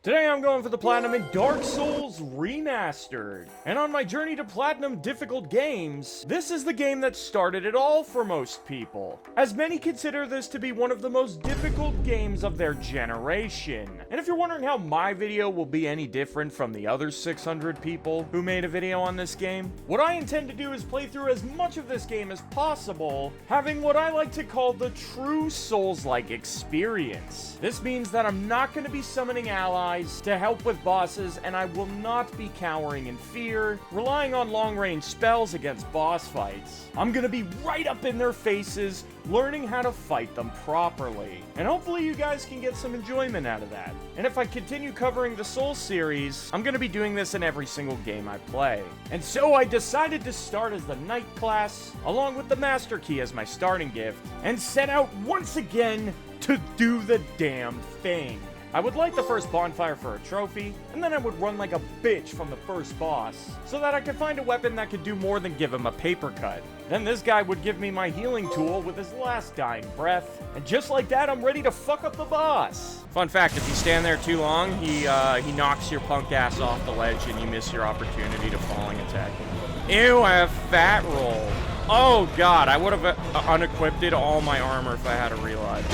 Today I'm going for the Platinum in Dark Souls Remastered. And on my journey to Platinum difficult games, this is the game that started it all for most people, as many consider this to be one of the most difficult games of their generation. And if you're wondering how my video will be any different from the other 600 people who made a video on this game, what I intend to do is play through as much of this game as possible, having what I like to call the true Souls-like experience. This means that I'm not going to be summoning allies to help with bosses, and I will not be cowering in fear, relying on long-range spells against boss fights. I'm gonna be right up in their faces, learning how to fight them properly. And hopefully you guys can get some enjoyment out of that. And if I continue covering the Souls series, I'm gonna be doing this in every single game I play. And so I decided to start as the Knight class, along with the Master Key as my starting gift, and set out once again to do the damn thing. I would light the first bonfire for a trophy, and then I would run like a bitch from the first boss, so that I could find a weapon that could do more than give him a paper cut. Then this guy would give me my healing tool with his last dying breath, and just like that, I'm ready to fuck up the boss. Fun fact, if you stand there too long, he knocks your punk ass off the ledge and you miss your opportunity to falling attack him. Ew, I have fat roll. Oh god, I would have unequipped all my armor if I had a reload.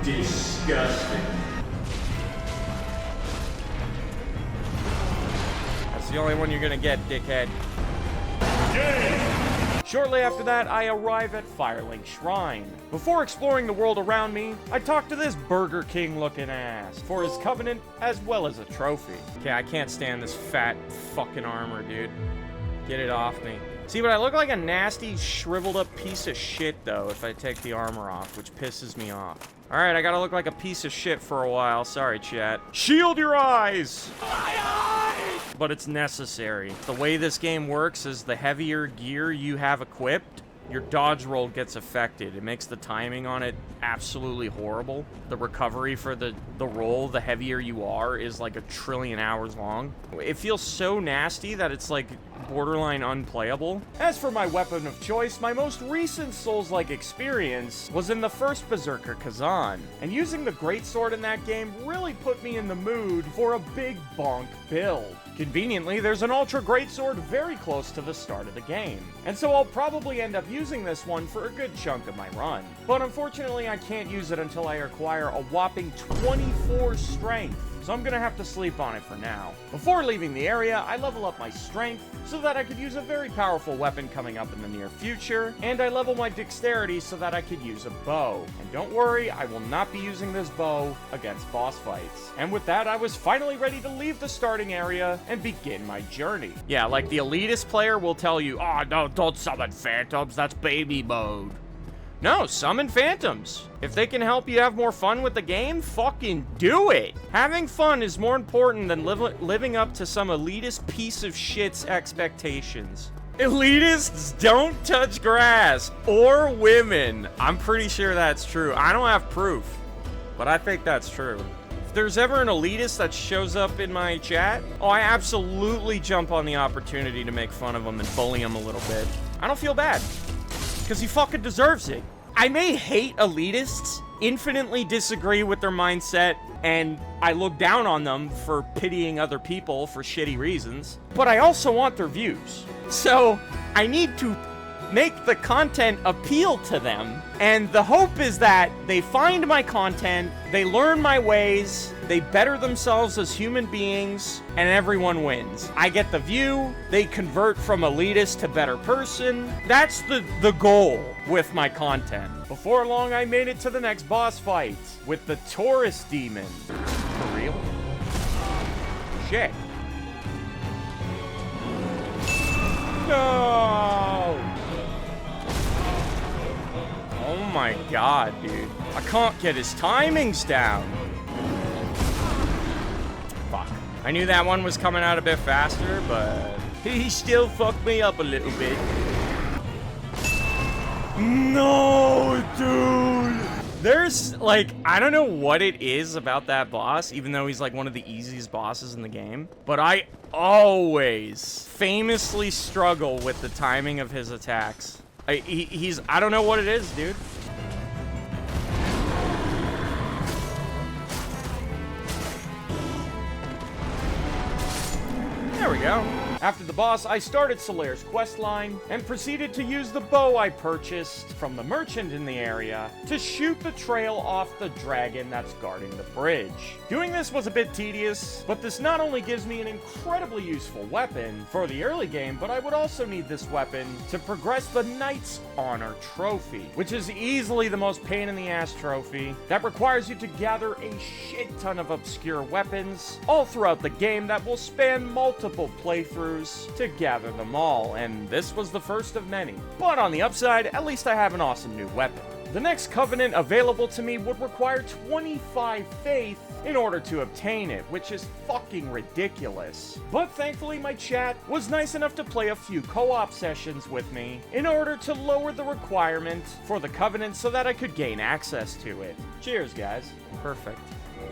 Disgusting. The only one you're gonna get, dickhead. Yay! Shortly after that, I arrive at Firelink Shrine. Before exploring the world around me, I talk to this Burger King looking ass for his covenant as well as a trophy. Okay, I can't stand this fat fucking armor, dude. Get it off me. See, but I look like a nasty, shriveled up piece of shit, though, if I take the armor off, which pisses me off. Alright, I gotta look like a piece of shit for a while. Sorry, chat. Shield your eyes! My eyes! But it's necessary. The way this game works is the heavier gear you have equipped, your dodge roll gets affected. It makes the timing on it absolutely horrible. The recovery for the roll, the heavier you are, is like 1 trillion hours long. It feels so nasty that it's like borderline unplayable. As for my weapon of choice, my most recent Souls-like experience was in the first Berserker Kazan, and using the greatsword in that game really put me in the mood for a big bonk build. Conveniently, there's an Ultra Greatsword very close to the start of the game, and so I'll probably end up using this one for a good chunk of my run. But unfortunately, I can't use it until I acquire a whopping 24 strength, so I'm gonna have to sleep on it for now. Before leaving the area, I level up my strength so that I could use a very powerful weapon coming up in the near future, and I level my dexterity so that I could use a bow. And don't worry, I will not be using this bow against boss fights. And with that, I was finally ready to leave the starting area and begin my journey. Yeah, like the elitist player will tell you, oh no, don't summon phantoms, that's baby mode. No, summon phantoms. If they can help you have more fun with the game, fucking do it. Having fun is more important than living up to some elitist piece of shit's expectations. Elitists don't touch grass or women. I'm pretty sure that's true. I don't have proof, but I think that's true. If there's ever an elitist that shows up in my chat, oh, I absolutely jump on the opportunity to make fun of him and bully him a little bit. I don't feel bad, because he fucking deserves it. I may hate elitists, infinitely disagree with their mindset, and I look down on them for pitying other people for shitty reasons, but I also want their views. So I need to make the content appeal to them, and the hope is that they find my content, they learn my ways, they better themselves as human beings, and everyone wins. I get the view, they convert from elitist to better person. That's the goal with my content. Before long, I made it to the next boss fight with the Taurus Demon. For real? Shit. No! Oh my god, dude. I can't get his timings down. Fuck. I knew that one was coming out a bit faster, but he still fucked me up a little bit. No, dude! There's, like, I don't know what it is about that boss, even though he's, like, one of the easiest bosses in the game, but I always famously struggle with the timing of his attacks. I don't know what it is, dude. we go. After the boss, I started Solaire's questline and proceeded to use the bow I purchased from the merchant in the area to shoot the trail off the dragon that's guarding the bridge. Doing this was a bit tedious, but this not only gives me an incredibly useful weapon for the early game, but I would also need this weapon to progress the Knight's Honor trophy, which is easily the most pain in the ass trophy that requires you to gather a shit ton of obscure weapons all throughout the game that will span multiple playthroughs to gather them all, and this was the first of many. But on the upside, at least I have an awesome new weapon. The next covenant available to me would require 25 faith in order to obtain it, which is fucking ridiculous. But thankfully my chat was nice enough to play a few co-op sessions with me in order to lower the requirement for the covenant so that I could gain access to it. Cheers, guys. Perfect.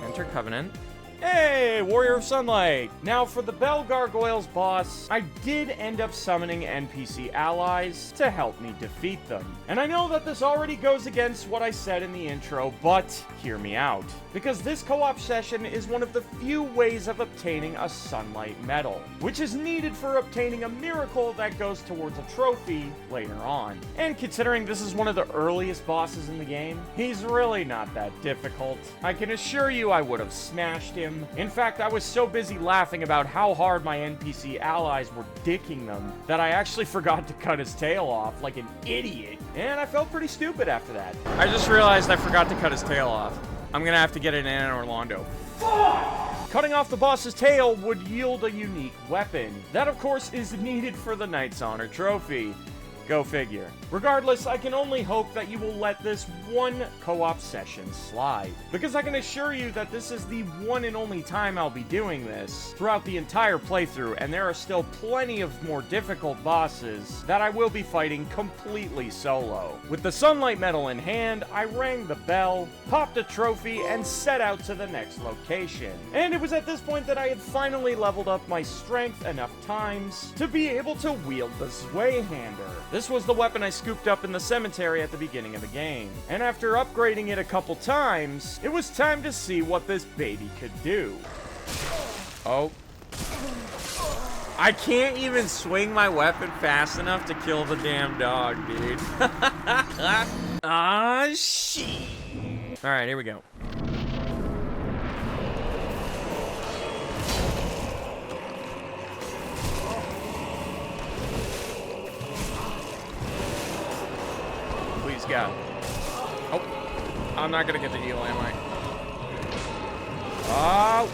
Enter covenant. Hey, Warrior of Sunlight! Now for the Bell Gargoyles boss, I did end up summoning NPC allies to help me defeat them. And I know that this already goes against what I said in the intro, but hear me out. Because this co-op session is one of the few ways of obtaining a Sunlight Medal, which is needed for obtaining a miracle that goes towards a trophy later on. And considering this is one of the earliest bosses in the game, he's really not that difficult. I can assure you I would have smashed him. In fact, I was so busy laughing about how hard my NPC allies were dicking them that I actually forgot to cut his tail off like an idiot. And I felt pretty stupid after that. I just realized I forgot to cut his tail off. I'm gonna have to get it in Anor Londo. Fuck! Cutting off the boss's tail would yield a unique weapon. That, of course, is needed for the Knight's Honor trophy. Go figure. Regardless, I can only hope that you will let this one co-op session slide, because I can assure you that this is the one and only time I'll be doing this throughout the entire playthrough, and there are still plenty of more difficult bosses that I will be fighting completely solo. With the Sunlight Medal in hand, I rang the bell, popped a trophy, and set out to the next location. And it was at this point that I had finally leveled up my strength enough times to be able to wield the Zweihander. This was the weapon I scooped up in the cemetery at the beginning of the game, and after upgrading it a couple times, it was time to see what this baby could do. Oh. I can't even swing my weapon fast enough to kill the damn dog, dude. Ah, shit. Alright, here we go. Go. Oh, I'm not gonna get the heal, am I? Oh.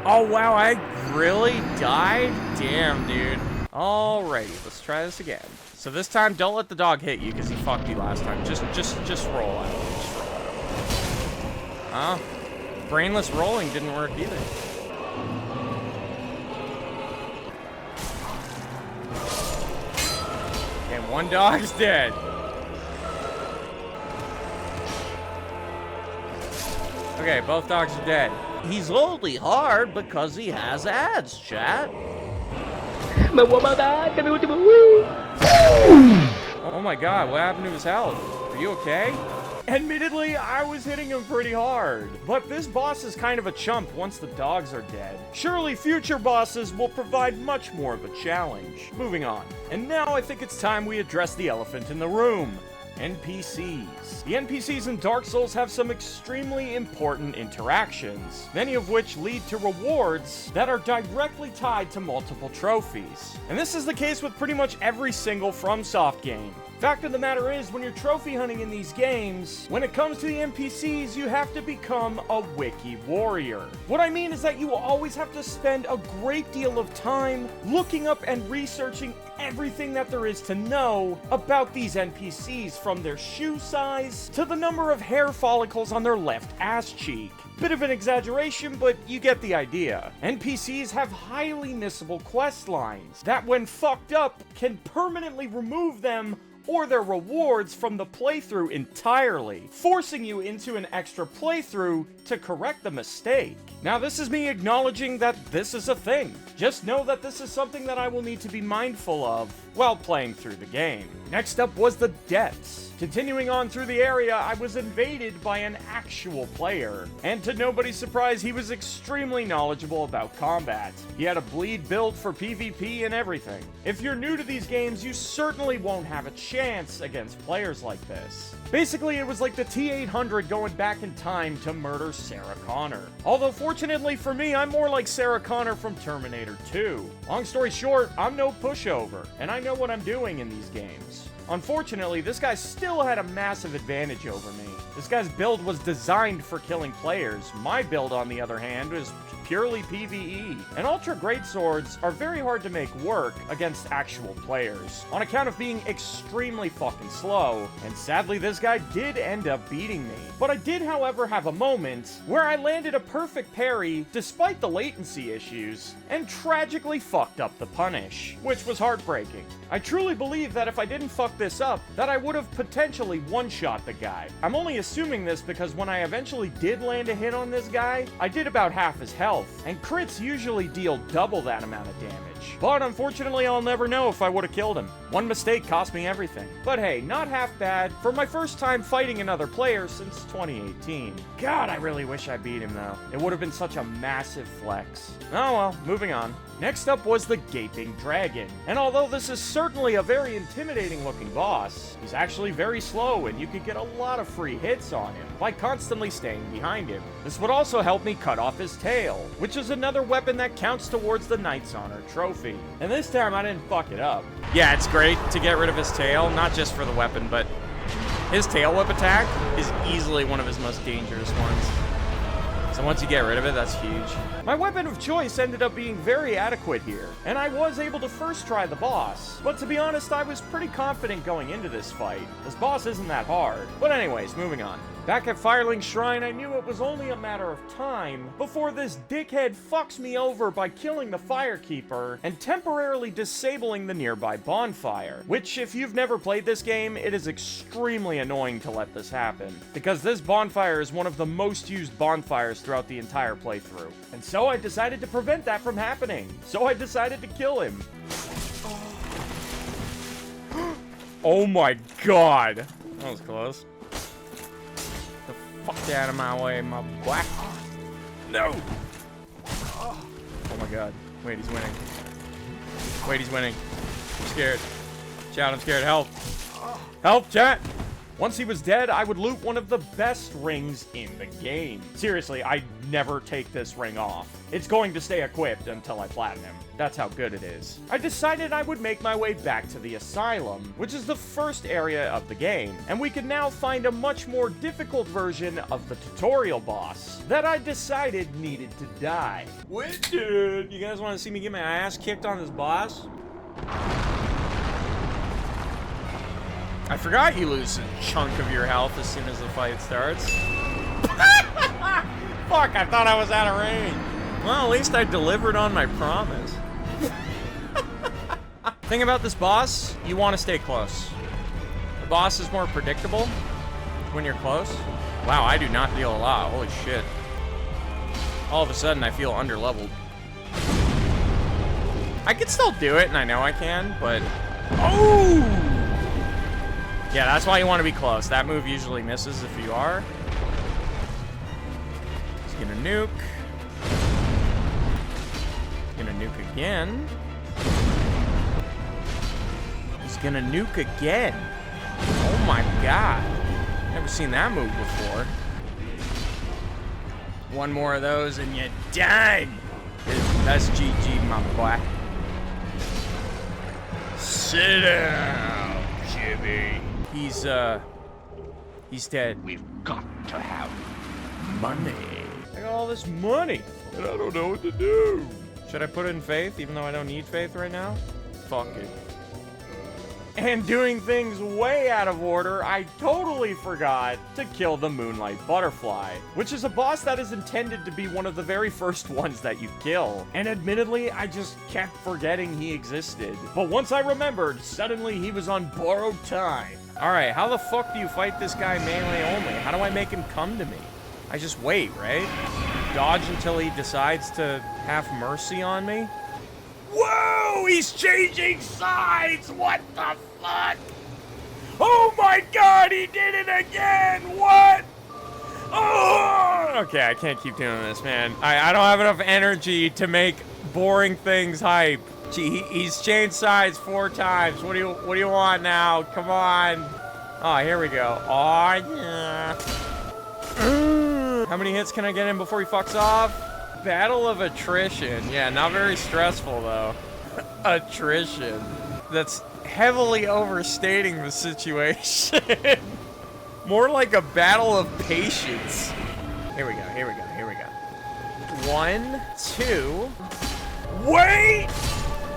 Oh, wow, I really died? Damn, dude. Alrighty, let's try this again. So this time, don't let the dog hit you, because he fucked you last time. Just roll out. Just roll out. Oh, brainless rolling didn't work either. And one dog's dead. Okay, both dogs are dead. He's only hard because he has ads, chat. Oh my god, what happened to his health? Are you okay? Admittedly, I was hitting him pretty hard, but this boss is kind of a chump once the dogs are dead. Surely future bosses will provide much more of a challenge. Moving on. And now I think it's time we address the elephant in the room. NPCs. The NPCs in Dark Souls have some extremely important interactions, many of which lead to rewards that are directly tied to multiple trophies. And this is the case with pretty much every single FromSoft game. Fact of the matter is, when you're trophy hunting in these games, when it comes to the NPCs, you have to become a wiki warrior. What I mean is that you will always have to spend a great deal of time looking up and researching everything that there is to know about these NPCs, from their shoe size to the number of hair follicles on their left ass cheek. Bit of an exaggeration, but you get the idea. NPCs have highly missable quest lines that, when fucked up, can permanently remove them or their rewards from the playthrough entirely, forcing you into an extra playthrough to correct the mistake. Now, this is me acknowledging that this is a thing. Just know that this is something that I will need to be mindful of while playing through the game. Next up was the Depths. Continuing on through the area, I was invaded by an actual player, and to nobody's surprise, he was extremely knowledgeable about combat. He had a bleed build for PvP and everything. If you're new to these games, you certainly won't have a chance against players like this. Basically, it was like the T-800 going back in time to murder Sarah Connor. Although fortunately for me, I'm more like Sarah Connor from Terminator 2. Long story short, I'm no pushover, and I know what I'm doing in these games. Unfortunately, this guy still had a massive advantage over me. This guy's build was designed for killing players. My build, on the other hand, was purely PvE. And Ultra Greatswords are very hard to make work against actual players, on account of being extremely fucking slow, and sadly this guy did end up beating me. But I did, however, have a moment where I landed a perfect parry despite the latency issues, and tragically fucked up the punish, which was heartbreaking. I truly believe that if I didn't fuck this up, that I would have potentially one-shot the guy. I'm only assuming this because when I eventually did land a hit on this guy, I did about half his health, and crits usually deal double that amount of damage. But unfortunately, I'll never know if I would have killed him. One mistake cost me everything. But hey, not half bad for my first time fighting another player since 2018. God, I really wish I beat him though. It would have been such a massive flex. Oh well, moving on. Next up was the Gaping Dragon. And although this is certainly a very intimidating looking boss, he's actually very slow and you can get a lot of free hits on him by constantly staying behind him. This would also help me cut off his tail, which is another weapon that counts towards the Knight's Honor trophy. And this time I didn't fuck it up. Yeah, it's great to get rid of his tail, not just for the weapon, but his tail whip attack is easily one of his most dangerous ones. So once you get rid of it, that's huge. My weapon of choice ended up being very adequate here, and I was able to first try the boss. But to be honest, I was pretty confident going into this fight. This boss isn't that hard. But anyways, moving on. Back at Firelink Shrine, I knew it was only a matter of time before this dickhead fucks me over by killing the Firekeeper and temporarily disabling the nearby bonfire. Which, if you've never played this game, it is extremely annoying to let this happen, because this bonfire is one of the most used bonfires throughout the entire playthrough. And so I decided to prevent that from happening. So I decided to kill him. Oh my god. That was close. Fuck out of my way, my boy. No! Oh my god. Wait, he's winning. Wait, he's winning. I'm scared. Chat, I'm scared. Help. Help, chat! Once he was dead, I would loot one of the best rings in the game. Seriously, I'd never take this ring off. It's going to stay equipped until I platinum. That's how good it is. I decided I would make my way back to the Asylum, which is the first area of the game, and we could now find a much more difficult version of the tutorial boss that I decided needed to die. Wait, dude, you guys want to see me get my ass kicked on this boss? I forgot you lose a chunk of your health as soon as the fight starts. Fuck, I thought I was out of range. Well, at least I delivered on my promise. Thing about this boss, you want to stay close. The boss is more predictable when you're close. Wow, I do not deal a lot. Holy shit. All of a sudden, I feel underleveled. I can still do it, and I know I can, but... Oh! Yeah, that's why you want to be close. That move usually misses if you are. He's gonna nuke. He's gonna nuke again. He's gonna nuke again. Oh my god. Never seen that move before. One more of those and you're done. That's GG, my boy. Sit down, Jimmy. He's dead. We've got to have Money. I got all this money, and I don't know what to do. Should I put it in faith, even though I don't need faith right now? Fuck it. And doing things way out of order, I totally forgot to kill the Moonlight Butterfly, which is a boss that is intended to be one of the very first ones that you kill. And admittedly, I just kept forgetting he existed. But once I remembered, suddenly he was on borrowed time. Alright, how the fuck do you fight this guy melee only? How do I make him come to me? I just wait, right? Dodge until he decides to have mercy on me? Whoa, he's changing sides. What the fuck? Oh my god, he did it again. What? Oh! Okay, I can't keep doing this, man. I don't have enough energy to make boring things hype. Gee, he's changed sides 4 times. What do you want now? Come on. Oh, here we go. Oh, yeah. How many hits can I get in before he fucks off? Battle of attrition. Yeah, not very stressful, though. Attrition. That's heavily overstating the situation. More like a battle of patience. Here we go, here we go, here we go. 1, 2. Wait!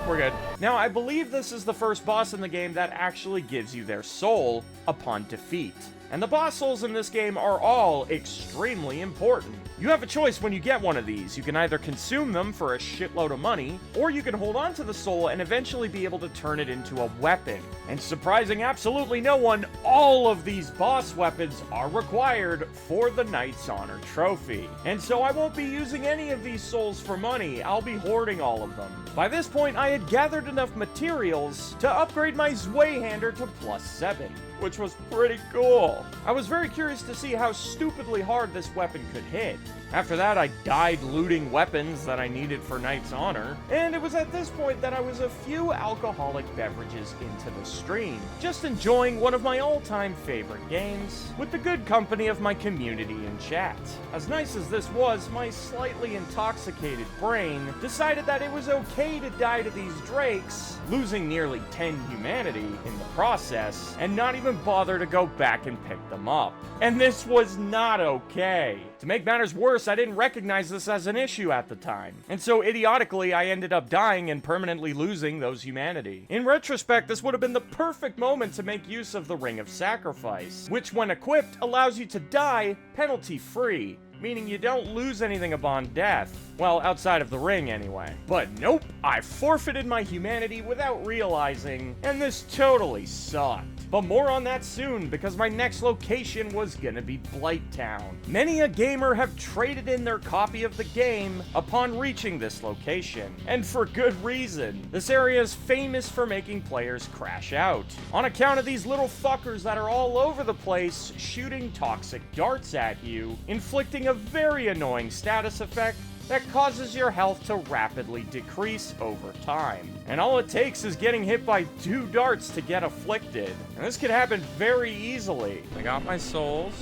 We're good. Now, I believe this is the first boss in the game that actually gives you their soul upon defeat. And the boss souls in this game are all extremely important. You have a choice when you get one of these. You can either consume them for a shitload of money, or you can hold on to the soul and eventually be able to turn it into a weapon. And surprising absolutely no one, all of these boss weapons are required for the Knight's Honor trophy. And so I won't be using any of these souls for money. I'll be hoarding all of them. By this point, I had gathered enough materials to upgrade my Zweihander to +7. Which was pretty cool. I was very curious to see how stupidly hard this weapon could hit. After that, I died looting weapons that I needed for Knight's Honor, and it was at this point that I was a few alcoholic beverages into the stream, just enjoying one of my all-time favorite games, with the good company of my community in chat. As nice as this was, my slightly intoxicated brain decided that it was okay to die to these drakes, losing nearly 10 humanity in the process, and not even bother to go back and pick them up. And this was not okay. To make matters worse, I didn't recognize this as an issue at the time. And so idiotically, I ended up dying and permanently losing those humanity. In retrospect, this would have been the perfect moment to make use of the Ring of Sacrifice, which when equipped allows you to die penalty-free, meaning you don't lose anything upon death. Well, outside of the ring anyway. But nope, I forfeited my humanity without realizing, and this totally sucked. But more on that soon, because my next location was gonna be Blighttown. Many a gamer have traded in their copy of the game upon reaching this location, and for good reason. This area is famous for making players crash out, on account of these little fuckers that are all over the place shooting toxic darts at you, inflicting a very annoying status effect that causes your health to rapidly decrease over time. And all it takes is getting hit by 2 darts to get afflicted. And this could happen very easily. I got my souls.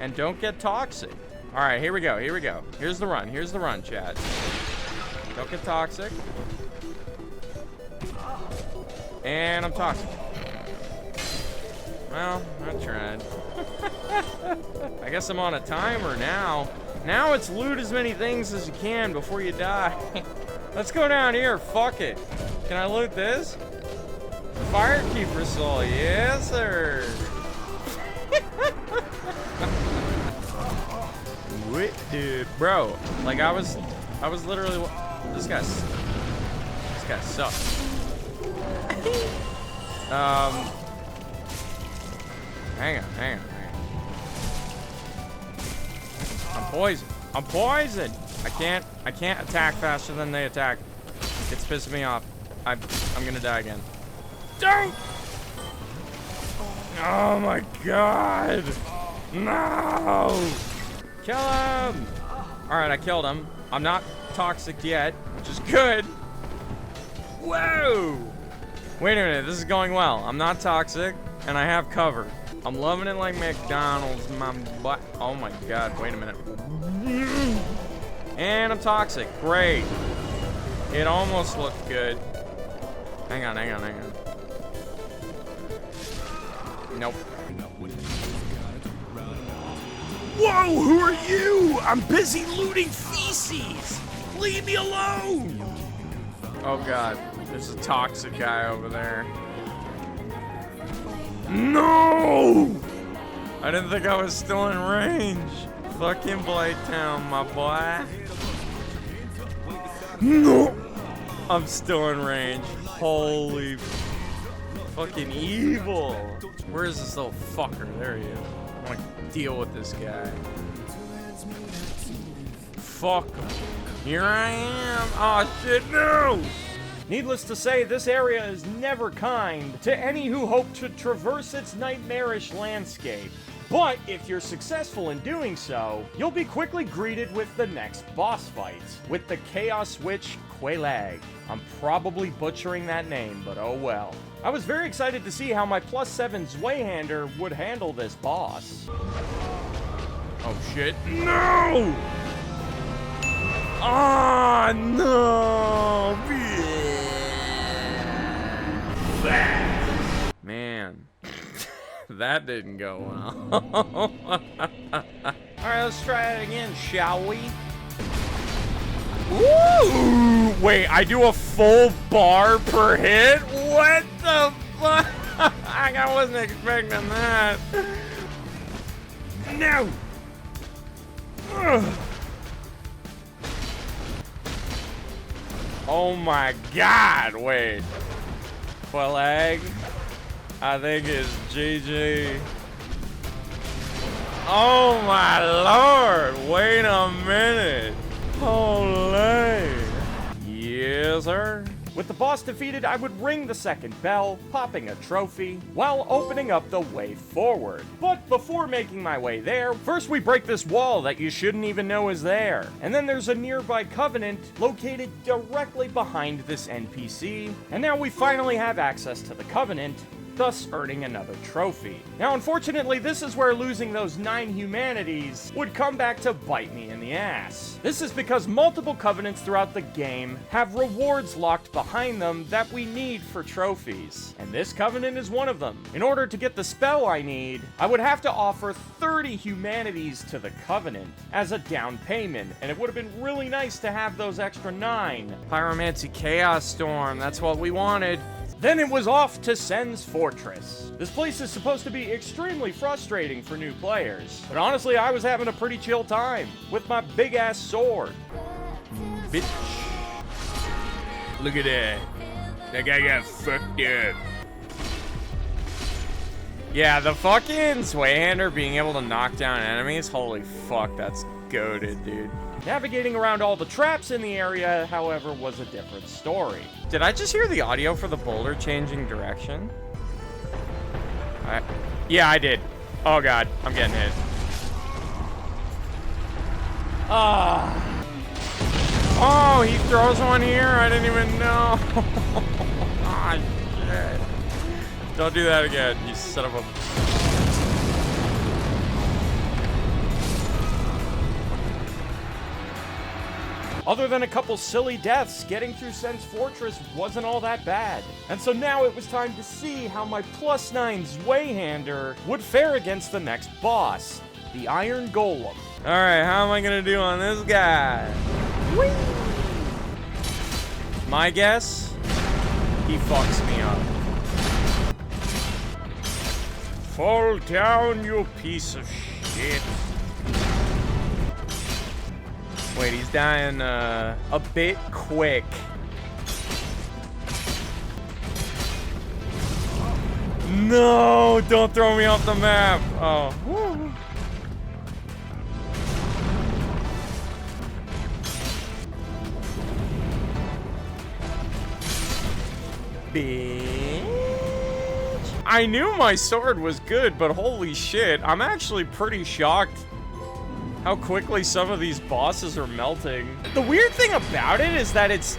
And don't get toxic. Alright, here we go, here we go. Here's the run, chat. Don't get toxic. And I'm toxic. Well, I tried. I guess I'm on a timer now. Now it's loot as many things as you can before you die. Let's go down here, fuck it. Can I loot this? Firekeeper soul, yes sir. Wait, dude, bro, like I was literally, this guy sucks. Hang on. I'm poisoned. I can't attack faster than they attack. It's pissing me off. I'm gonna die again. Don't! Oh my god! No! Kill him! Alright, I killed him. I'm not toxic yet, which is good. Whoa! Wait a minute, this is going well. I'm not toxic, and I have cover. I'm loving it like McDonald's, my butt. Oh my god, wait a minute. And I'm toxic, great. It almost looked good. Hang on. Nope. Whoa, who are you? I'm busy looting feces. Leave me alone. Oh god, there's a toxic guy over there. No! I didn't think I was still in range. Fucking Blighttown, my boy. No! I'm still in range. Holy fucking evil. Where is this little fucker? There he is. I want to deal with this guy. Fuck him. Here I am. Oh shit, no! Needless to say, this area is never kind to any who hope to traverse its nightmarish landscape. But if you're successful in doing so, you'll be quickly greeted with the next boss fight, with the Chaos Witch Quelaag. I'm probably butchering that name, but oh well. I was very excited to see how my +7 Zweihander would handle this boss. Oh shit, no! Ah, no! Man, that didn't go well. Alright, let's try it again, shall we? Ooh! Wait, I do a full bar per hit? What the fuck? I wasn't expecting that. No! Ugh. Oh my god, wait. Quelaag, I think it's GG. Oh my lord, wait a minute. Holy. Yes, sir. With the boss defeated, I would ring the second bell, popping a trophy, while opening up the way forward. But before making my way there, first we break this wall that you shouldn't even know is there. And then there's a nearby covenant located directly behind this NPC. And now we finally have access to the covenant, thus earning another trophy. Now, unfortunately, this is where losing those 9 humanities would come back to bite me in the ass. This is because multiple covenants throughout the game have rewards locked behind them that we need for trophies, and this covenant is one of them. In order to get the spell I need, I would have to offer 30 humanities to the covenant as a down payment, and it would have been really nice to have those extra 9. Pyromancy Chaos Storm, that's what we wanted. Then it was off to Sen's Fortress. This place is supposed to be extremely frustrating for new players, but honestly, I was having a pretty chill time with my big-ass sword. Bitch. Look at that. That guy got fucked up. Yeah, the fucking Zweihander being able to knock down enemies, holy fuck, that's goated, dude. Navigating around all the traps in the area, however, was a different story. Did I just hear the audio for the boulder changing direction? Yeah, I did. Oh god, I'm getting hit. Oh, he throws one here? I didn't even know. Ah, shit. Don't do that again, you son of a... Other than a couple silly deaths, getting through Sen's Fortress wasn't all that bad. And so now it was time to see how my +9 Zweihander would fare against the next boss, the Iron Golem. Alright, how am I gonna do on this guy? Whee! My guess? He fucks me up. Fall down, you piece of shit. Wait, he's dying a bit quick. No, don't throw me off the map. Oh. Woo. Bitch. I knew my sword was good, but holy shit, I'm actually pretty shocked how quickly some of these bosses are melting. The weird thing about it is that its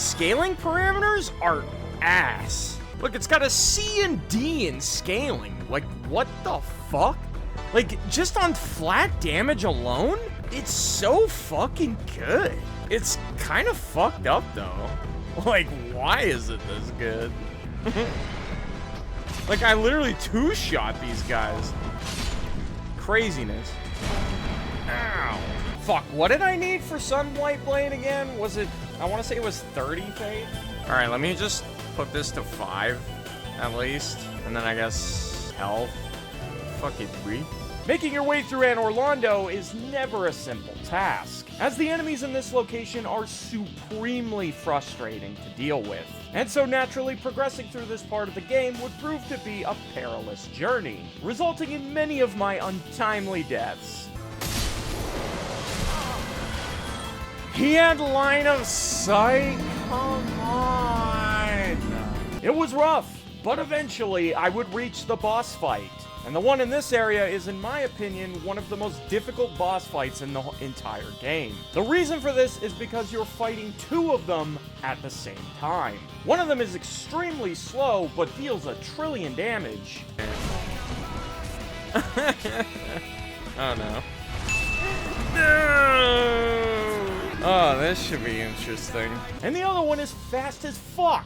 scaling parameters are ass. Look, it's got a C and D in scaling. Like, what the fuck? Like, just on flat damage alone, it's so fucking good. It's kind of fucked up, though. Like, why is it this good? Like, I literally two-shot these guys. Craziness. Ow. Fuck, what did I need for Sunblight Blade again? Was it, I want to say it was 30 fate? Alright, let me just put this to 5, at least. And then I guess health. Fuck it, we. Making your way through Anor Londo is never a simple task, as the enemies in this location are supremely frustrating to deal with. And so naturally, progressing through this part of the game would prove to be a perilous journey, resulting in many of my untimely deaths. He had line of sight? Come on! It was rough, but eventually I would reach the boss fight. And the one in this area is, in my opinion, one of the most difficult boss fights in the entire game. The reason for this is because you're fighting two of them at the same time. One of them is extremely slow, but deals 1 trillion damage. Oh no. No! Oh, this should be interesting. And the other one is fast as fuck,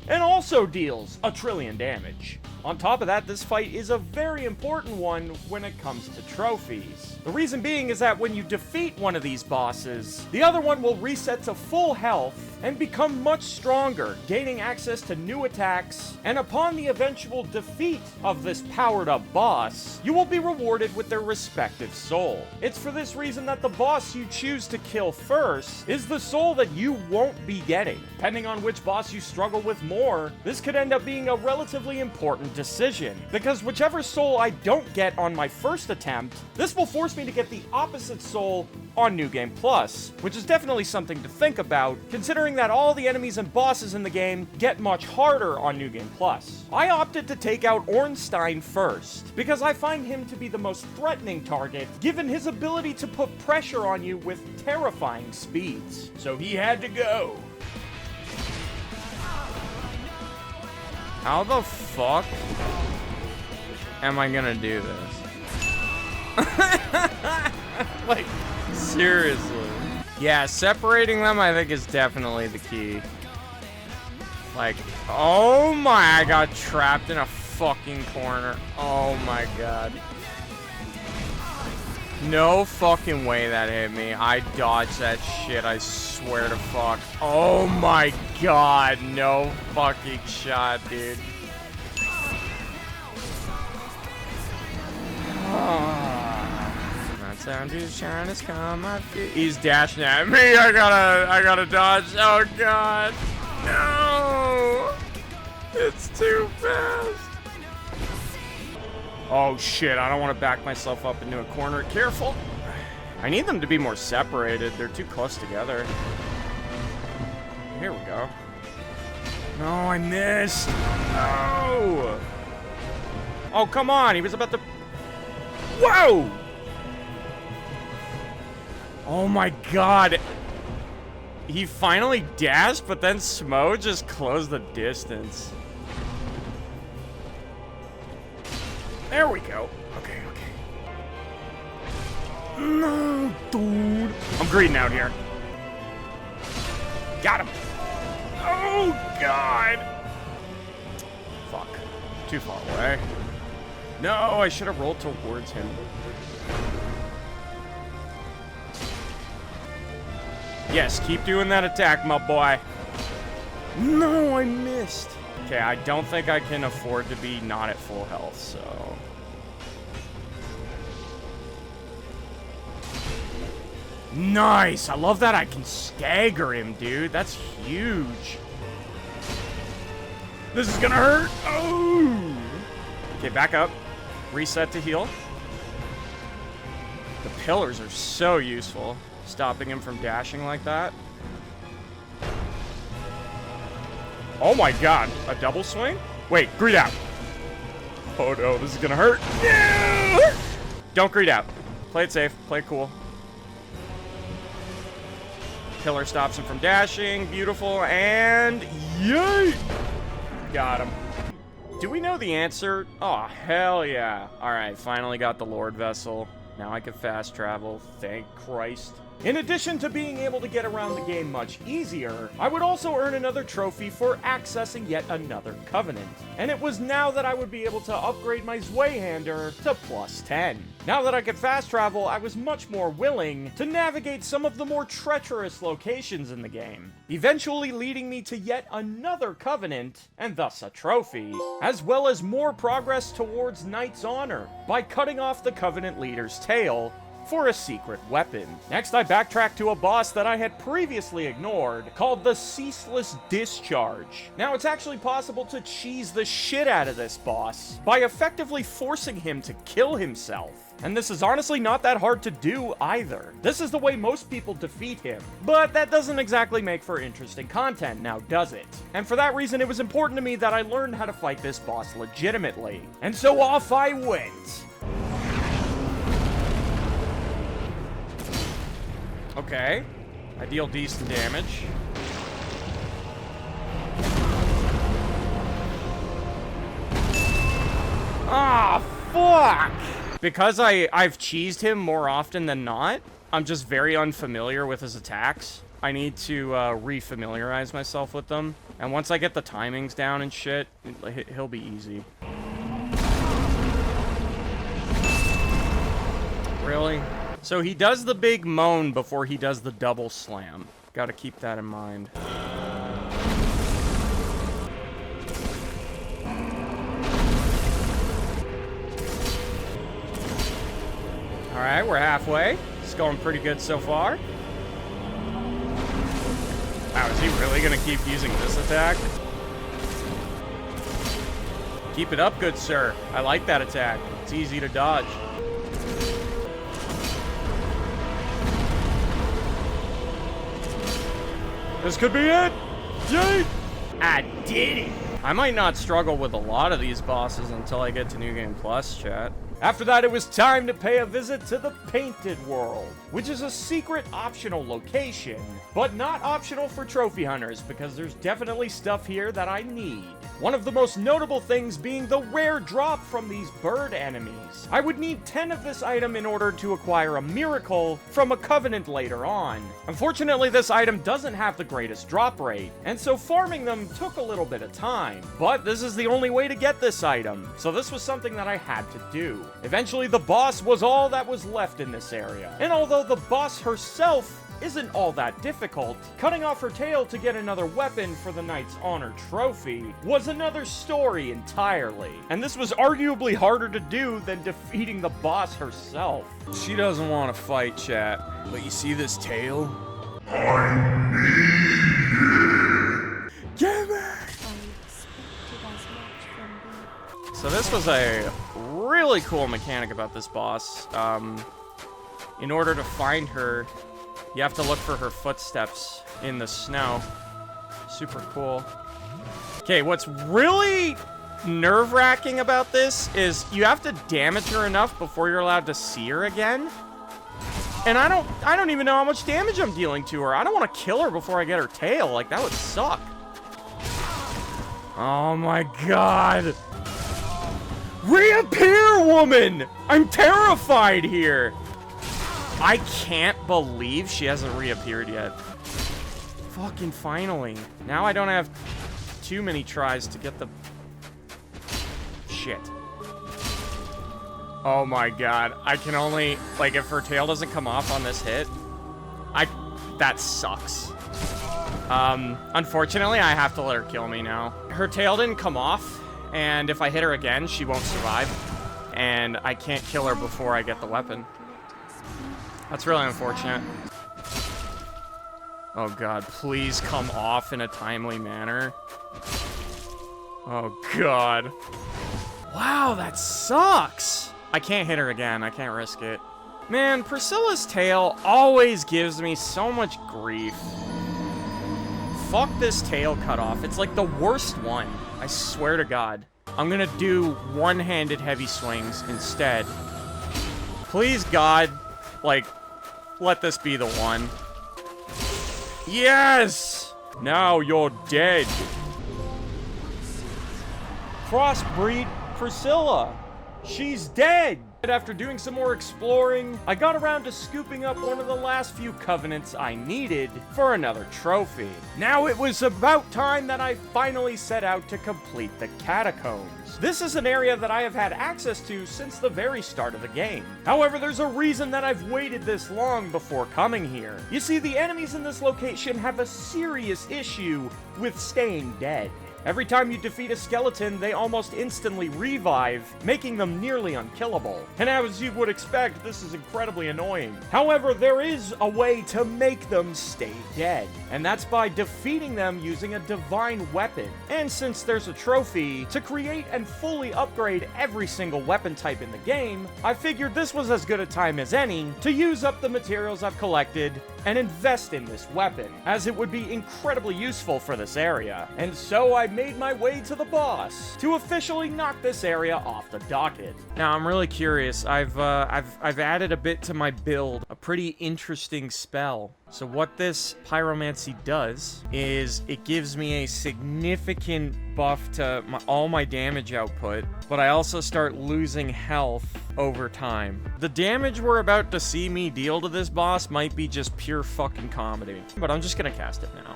and also deals 1 trillion damage. On top of that, this fight is a very important one when it comes to trophies. The reason being is that when you defeat one of these bosses, the other one will reset to full health and become much stronger, gaining access to new attacks, and upon the eventual defeat of this powered-up boss, you will be rewarded with their respective soul. It's for this reason that the boss you choose to kill first is the soul that you won't be getting. Depending on which boss you struggle with more, this could end up being a relatively important decision, because whichever soul I don't get on my first attempt, this will force me to get the opposite soul on New Game Plus, which is definitely something to think about, considering that all the enemies and bosses in the game get much harder on New Game Plus. I opted to take out Ornstein first, because I find him to be the most threatening target, given his ability to put pressure on you with terrifying speeds. So he had to go. How the fuck am I gonna do this? Like, seriously. Yeah, separating them I think is definitely the key. Like, oh my, I got trapped in a fucking corner. Oh my god. No fucking way that hit me. I dodged that shit, I swear to fuck. Oh my god, no fucking shot, dude. That sound is trying to come up. He's dashing at me. I gotta dodge. Oh god. No! It's too fast. Oh shit, I don't want to back myself up into a corner. Careful. I need them to be more separated. They're too close together. Here we go. No, I missed. No! Oh, come on. He was about to... Whoa! Oh my god. He finally dashed, but then Smough just closed the distance. There we go. Okay, okay. No, dude. I'm greeding out here. Got him. Oh, God. Fuck. Too far away. No, I should have rolled towards him. Yes, keep doing that attack, my boy. No, I missed. Okay, I don't think I can afford to be not at full health, so... Nice! I love that I can stagger him, dude. That's huge. This is gonna hurt! Oh! Okay, back up. Reset to heal. The pillars are so useful. Stopping him from dashing like that. Oh my god. A double swing? Wait, greed out. Oh no, this is gonna hurt. No! Don't greed out. Play it safe. Play it cool. Pillar stops him from dashing. Beautiful. And yay! Got him. Do we know the answer? Oh, hell yeah. Alright, finally got the Lord Vessel. Now I can fast travel. Thank Christ. In addition to being able to get around the game much easier, I would also earn another trophy for accessing yet another Covenant. And it was now that I would be able to upgrade my Zweihander to +10. Now that I could fast travel, I was much more willing to navigate some of the more treacherous locations in the game, eventually leading me to yet another Covenant, and thus a trophy, as well as more progress towards Knight's Honor by cutting off the Covenant leader's tail for a secret weapon. Next, I backtracked to a boss that I had previously ignored, called the Ceaseless Discharge. Now, it's actually possible to cheese the shit out of this boss by effectively forcing him to kill himself. And this is honestly not that hard to do either. This is the way most people defeat him. But that doesn't exactly make for interesting content, now does it? And for that reason, it was important to me that I learned how to fight this boss legitimately. And so off I went. Okay. I deal decent damage. Ah, fuck! Because I've cheesed him more often than not, I'm just very unfamiliar with his attacks. I need to re-familiarize myself with them. And once I get the timings down and shit, he'll be easy. Really? So he does the big moan before he does the double slam. Gotta keep that in mind. Alright, we're halfway. It's going pretty good so far. Wow, is he really gonna keep using this attack? Keep it up, good sir. I like that attack. It's easy to dodge. This could be it! Yay! I did it! I might not struggle with a lot of these bosses until I get to New Game Plus, chat. After that, it was time to pay a visit to the Painted World, which is a secret optional location, but not optional for trophy hunters because there's definitely stuff here that I need. One of the most notable things being the rare drop from these bird enemies. I would need 10 of this item in order to acquire a miracle from a covenant later on. Unfortunately, this item doesn't have the greatest drop rate, and so farming them took a little bit of time. But this is the only way to get this item, so this was something that I had to do. Eventually, the boss was all that was left in this area, and although the boss herself isn't all that difficult, cutting off her tail to get another weapon for the Knight's Honor trophy was another story entirely. And this was arguably harder to do than defeating the boss herself. She doesn't want to fight, chat, but you see this tail? I need it! Give it! So this was a really cool mechanic about this boss. In order to find her, you have to look for her footsteps in the snow. Super cool. Okay, what's really nerve-wracking about this is you have to damage her enough before you're allowed to see her again. And I don't even know how much damage I'm dealing to her. I don't want to kill her before I get her tail. Like, that would suck. Oh my god. Reappear, woman! I'm terrified here. I can't believe she hasn't reappeared yet. Fucking finally. Now I don't have too many tries to get the... Shit. Oh my god. I can only... Like, if her tail doesn't come off on this hit... That sucks. Unfortunately, I have to let her kill me now. Her tail didn't come off, and if I hit her again, she won't survive. And I can't kill her before I get the weapon. That's really unfortunate. Oh god, please come off in a timely manner. Oh god. Wow, that sucks! I can't hit her again, I can't risk it. Man, Priscilla's tail always gives me so much grief. Fuck this tail cutoff, it's like the worst one. I swear to god. I'm gonna do one-handed heavy swings instead. Please god, like, let this be the one. Yes! Now you're dead. Crossbreed Priscilla. She's dead. And after doing some more exploring, I got around to scooping up one of the last few covenants I needed for another trophy. Now it was about time that I finally set out to complete the Catacombs. This is an area that I have had access to since the very start of the game. However, there's a reason that I've waited this long before coming here. You see, the enemies in this location have a serious issue with staying dead. Every time you defeat a skeleton, they almost instantly revive, making them nearly unkillable. And as you would expect, this is incredibly annoying. However, there is a way to make them stay dead, and that's by defeating them using a divine weapon. And since there's a trophy to create and fully upgrade every single weapon type in the game, I figured this was as good a time as any to use up the materials I've collected and invest in this weapon, as it would be incredibly useful for this area. And so I made my way to the boss to officially knock this area off the docket. Now I'm really curious. I've added a bit to my build, a pretty interesting spell. So what this pyromancy does is it gives me a significant buff to all my damage output, but I also start losing health over time. The damage we're about to see me deal to this boss might be just pure fucking comedy, but I'm just gonna cast it now.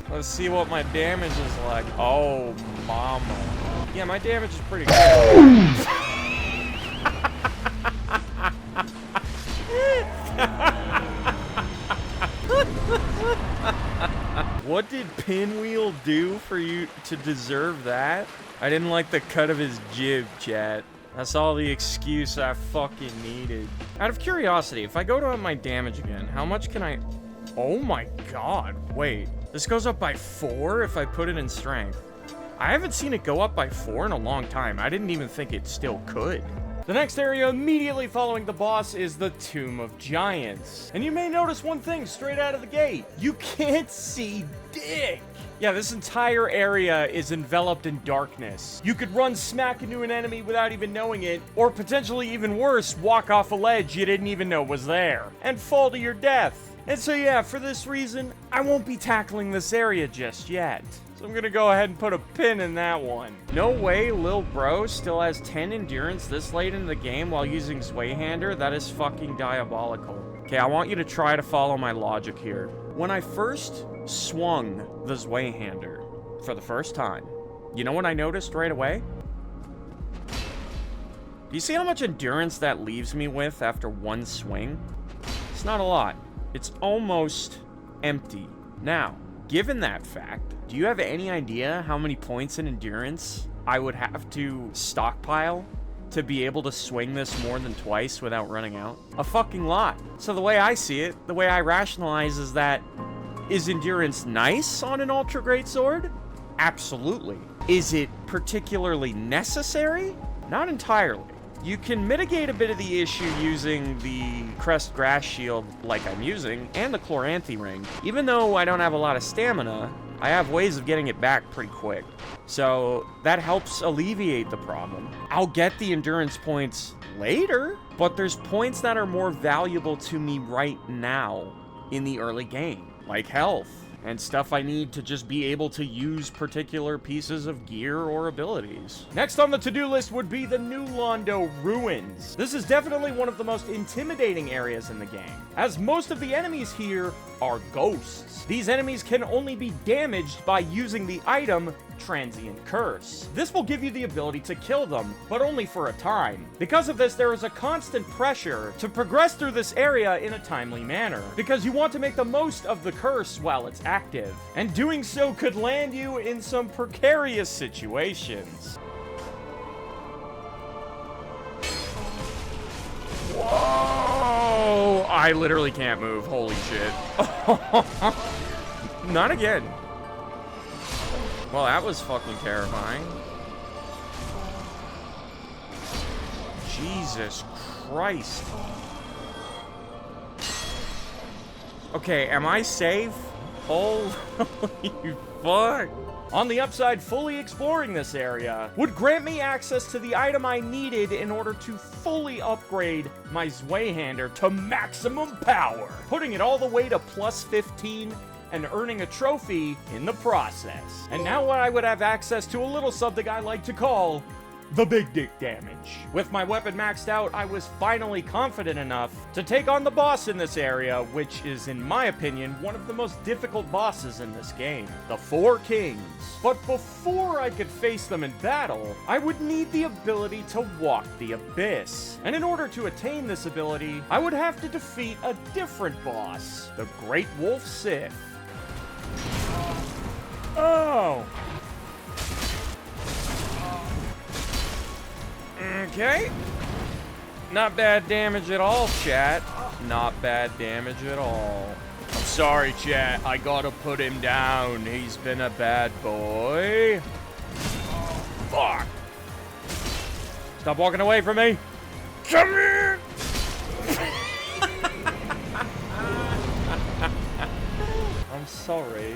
Let's see what my damage is like. Oh, mama. Yeah, my damage is pretty good. What did Pinwheel do for you to deserve that? I didn't like the cut of his jib, chat. That's all the excuse I fucking needed. Out of curiosity, if I go to my damage again, how much can I... Oh my god, wait. This goes up by 4 if I put it in strength. I haven't seen it go up by 4 in a long time. I didn't even think it still could. The next area immediately following the boss is the Tomb of Giants. And you may notice one thing straight out of the gate. You can't see dick. Yeah, this entire area is enveloped in darkness. You could run smack into an enemy without even knowing it, or potentially even worse, walk off a ledge you didn't even know was there, and fall to your death. And so yeah, for this reason, I won't be tackling this area just yet. So I'm gonna go ahead and put a pin in that one. No way Lil Bro still has 10 endurance this late in the game while using Zweihander. That is fucking diabolical. Okay, I want you to try to follow my logic here. When I first swung the Zweihander for the first time, you know what I noticed right away? Do you see how much endurance that leaves me with after one swing? It's not a lot. It's almost empty. Now, given that fact, do you have any idea how many points in endurance I would have to stockpile to be able to swing this more than twice without running out? A fucking lot. So the way I see it, the way I rationalize is that, is endurance nice on an ultra great sword? Absolutely. Is it particularly necessary? Not entirely. You can mitigate a bit of the issue using the Crest Grass Shield like I'm using, and the Chloranthy Ring. Even though I don't have a lot of stamina, I have ways of getting it back pretty quick. So that helps alleviate the problem. I'll get the endurance points later, but there's points that are more valuable to me right now in the early game, like health and stuff I need to just be able to use particular pieces of gear or abilities. Next on the to-do list would be the new Londo Ruins. This is definitely one of the most intimidating areas in the game, as most of the enemies here are ghosts. These enemies can only be damaged by using the item Transient Curse. This will give you the ability to kill them, but only for a time. Because of this, there is a constant pressure to progress through this area in a timely manner, because you want to make the most of the curse while it's active, and doing so could land you in some precarious situations. Whoa! I literally can't move. Holy shit. Not again. Well, that was fucking terrifying. Jesus Christ. Okay, am I safe? Holy fuck. On the upside, fully exploring this area would grant me access to the item I needed in order to fully upgrade my Zweihander to maximum power, putting it all the way to plus 15 and earning a trophy in the process. And now I would have access to a little something I like to call the big dick damage. With my weapon maxed out, I was finally confident enough to take on the boss in this area, which is, in my opinion, one of the most difficult bosses in this game, the Four Kings. But before I could face them in battle, I would need the ability to walk the abyss. And in order to attain this ability, I would have to defeat a different boss, the Great Wolf Sif. Oh. Okay. Not bad damage at all, chat. Not bad damage at all. I'm sorry, chat. I gotta put him down. He's been a bad boy. Fuck. Stop walking away from me. Come here. I'm sorry.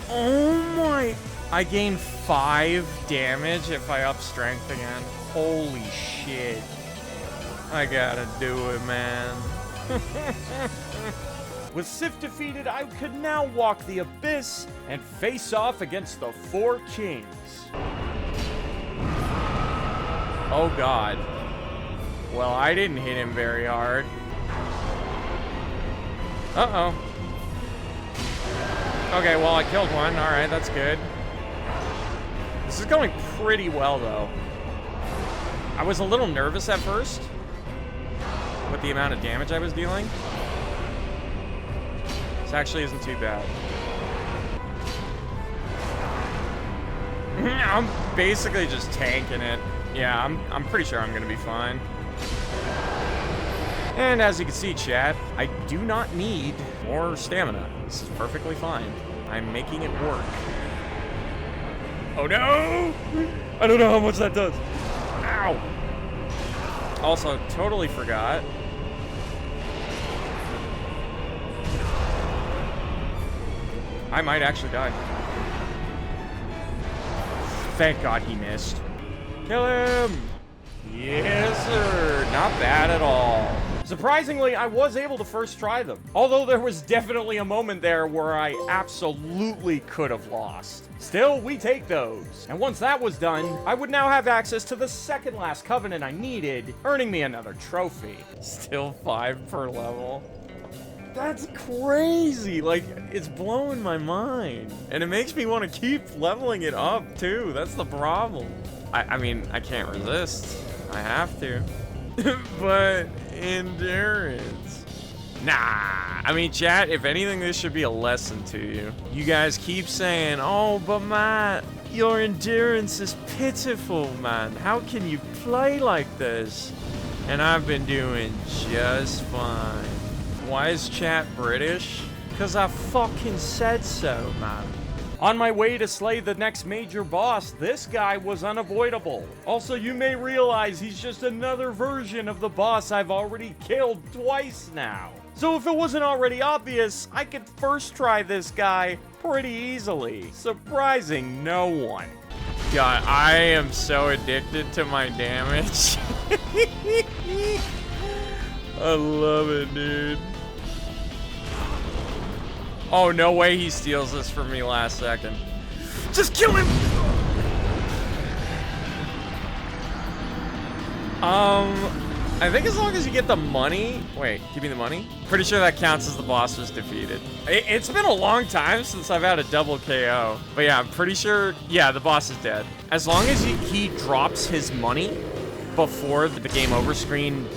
Oh my. I gain 5 damage if I up strength again. Holy shit. I gotta do it, man. With Sif defeated, I could now walk the abyss and face off against the 4 kings. Oh god. Well, I didn't hit him very hard. Uh-oh. Okay, well, I killed one. Alright, that's good. This is going pretty well, though. I was a little nervous at first with the amount of damage I was dealing. This actually isn't too bad. I'm basically just tanking it. Yeah, I'm pretty sure I'm gonna be fine. And as you can see, chat, I do not need more stamina. This is perfectly fine. I'm making it work. Oh no! I don't know how much that does. Ow! Also, totally forgot. I might actually die. Thank God he missed. Kill him! Yes, sir. Not bad at all. Surprisingly, I was able to first try them. Although there was definitely a moment there where I absolutely could have lost. Still, we take those. And once that was done, I would now have access to the second last covenant I needed, earning me another trophy. Still 5 per level. That's crazy. Like, it's blowing my mind. And it makes me want to keep leveling it up, too. That's the problem. I mean, I can't resist. I have to. But endurance. Nah. I mean, chat, if anything, this should be a lesson to you. You guys keep saying, oh, but Matt, your endurance is pitiful, man. How can you play like this? And I've been doing just fine. Why is chat British? Because I fucking said so, man. On my way to slay the next major boss, this guy was unavoidable. Also, you may realize he's just another version of the boss I've already killed twice now. So if it wasn't already obvious, I could first try this guy pretty easily, surprising no one. God, I am so addicted to my damage. I love it, dude. Oh, no way he steals this from me last second. Just kill him! I think as long as you get the money... Wait, give me the money? Pretty sure that counts as the boss was defeated. It's been a long time since I've had a double KO. But yeah, I'm pretty sure... Yeah, the boss is dead. As long as he drops his money before the game over screen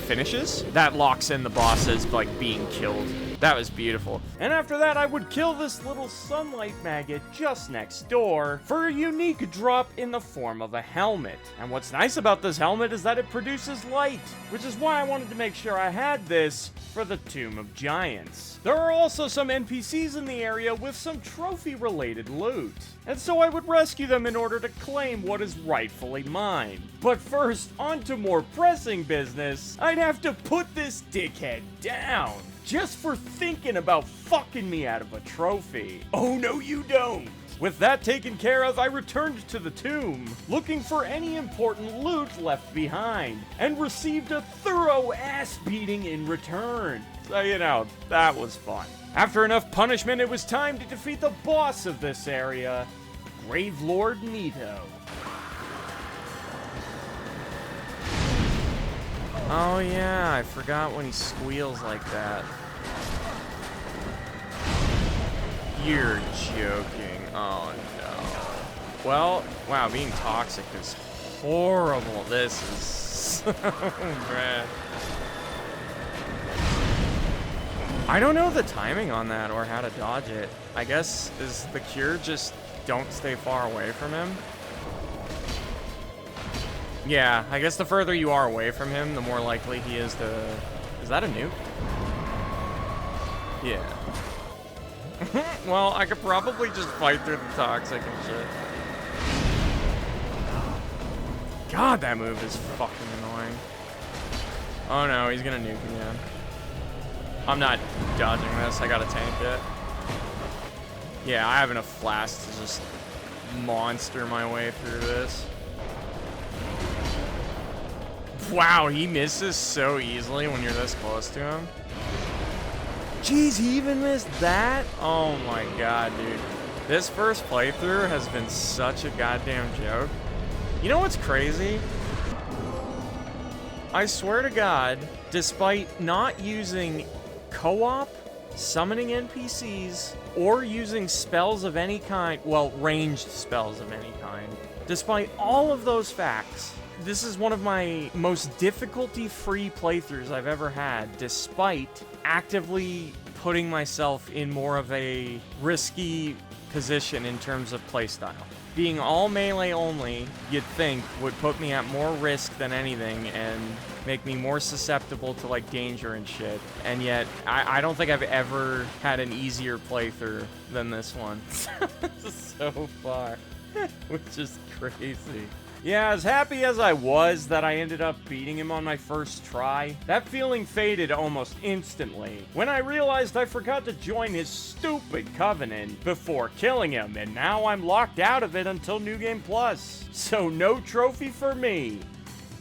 finishes, that locks in the boss as, like, being killed. That was beautiful. And after that, I would kill this little sunlight maggot just next door for a unique drop in the form of a helmet. And what's nice about this helmet is that it produces light, which is why I wanted to make sure I had this for the Tomb of Giants. There are also some NPCs in the area with some trophy-related loot, and so I would rescue them in order to claim what is rightfully mine. But first, on to more pressing business, I'd have to put this dickhead down. Just for thinking about fucking me out of a trophy. Oh, no, you don't. With that taken care of, I returned to the tomb, looking for any important loot left behind, and received a thorough ass beating in return. So, you know, that was fun. After enough punishment, it was time to defeat the boss of this area, Gravelord Nito. Oh yeah, I forgot when he squeals like that. You're joking. Oh no. Well, wow, being toxic is horrible. This is so bad. I don't know the timing on that or how to dodge it. I guess is the cure just don't stay far away from him? Yeah, I guess the further you are away from him, the more likely he is to... Is that a nuke? Yeah. Well, I could probably just fight through the toxic and shit. God, that move is fucking annoying. Oh no, he's gonna nuke again. I'm not dodging this, I gotta tank it. Yeah, I have enough flasks to just monster my way through this. Wow, he misses so easily when you're this close to him. Jeez, he even missed that? Oh my god, dude. This first playthrough has been such a goddamn joke. You know what's crazy? I swear to God, despite not using co-op, summoning NPCs, or using spells of any kind, well, ranged spells of any kind, despite all of those facts, this is one of my most difficulty-free playthroughs I've ever had, despite actively putting myself in more of a risky position in terms of playstyle. Being all melee only, you'd think, would put me at more risk than anything and make me more susceptible to, like, danger and shit. And yet, I don't think I've ever had an easier playthrough than this one. So far. Which is crazy. Yeah, as happy as I was that I ended up beating him on my first try, that feeling faded almost instantly when I realized I forgot to join his stupid covenant before killing him, and now I'm locked out of it until New Game Plus. So no trophy for me.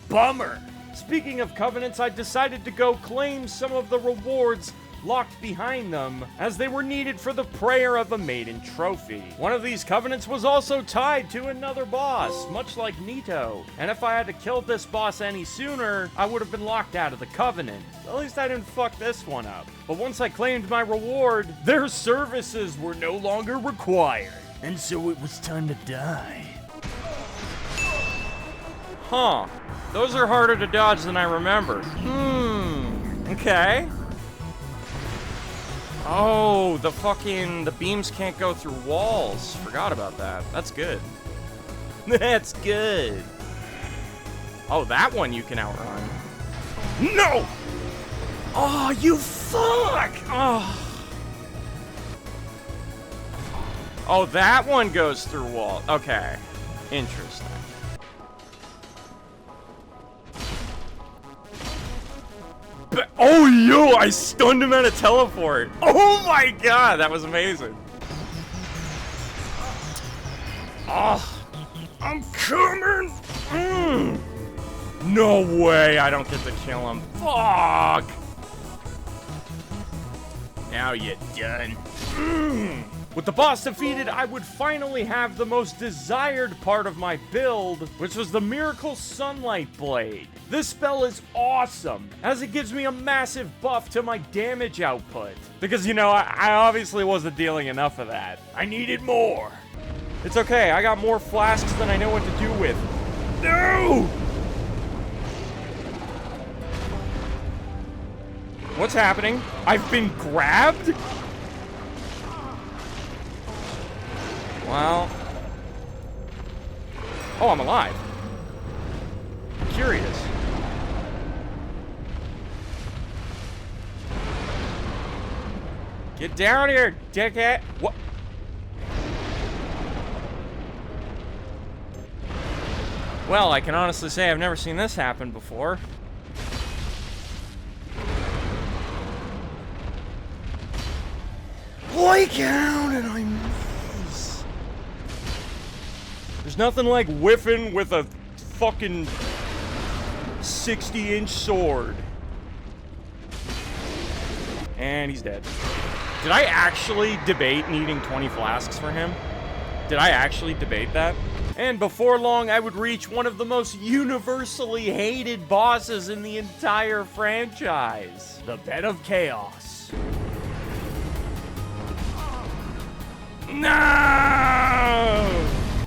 Bummer. Speaking of covenants, I decided to go claim some of the rewards locked behind them, as they were needed for the Prayer of a Maiden trophy. One of these covenants was also tied to another boss, much like Nito, and if I had to kill this boss any sooner, I would have been locked out of the covenant. At least I didn't fuck this one up. But once I claimed my reward, their services were no longer required, and so it was time to die. Huh. Those are harder to dodge than I remember. Okay. Oh, the beams can't go through walls. Forgot about that. That's good. That's good. Oh, that one you can outrun. No! Oh, you fuck! Oh. Oh, that one goes through walls. Okay. Interesting. Oh, yo, I stunned him at a teleport. Oh my god, that was amazing. Oh, I'm coming. No way, I don't get to kill him. Fuck. Now you're done. With the boss defeated, I would finally have the most desired part of my build, which was the Miracle Sunlight Blade. This spell is awesome, as it gives me a massive buff to my damage output. Because, you know, I obviously wasn't dealing enough of that. I needed more. It's okay, I got more flasks than I know what to do with. No! What's happening? I've been grabbed? Well. Oh, I'm alive. Curious. Get down here, dickhead. What? Well, I can honestly say I've never seen this happen before. Like out and I miss. There's nothing like whiffing with a fucking 60-inch sword. And he's dead. Did I actually debate needing 20 flasks for him? Did I actually debate that? And before long, I would reach one of the most universally hated bosses in the entire franchise. The Bed of Chaos. No!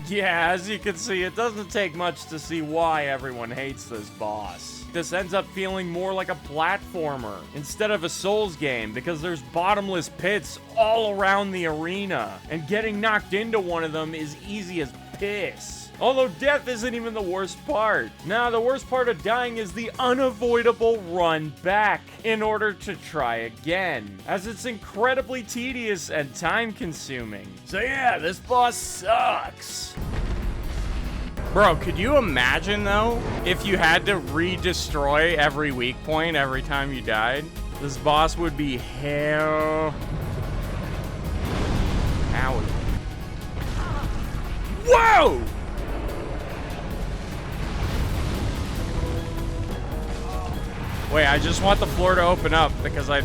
Yeah, as you can see, it doesn't take much to see why everyone hates this boss. this ends up feeling more like a platformer instead of a Souls game because there's bottomless pits all around the arena, and getting knocked into one of them is easy as piss. Although death isn't even the worst part. Nah, the worst part of dying is the unavoidable run back in order to try again, as it's incredibly tedious and time-consuming. So yeah, this boss sucks. Bro, could you imagine, though, if you had to re-destroy every weak point every time you died? This boss would be hell. Ow. Whoa! Wait, I just want the floor to open up because I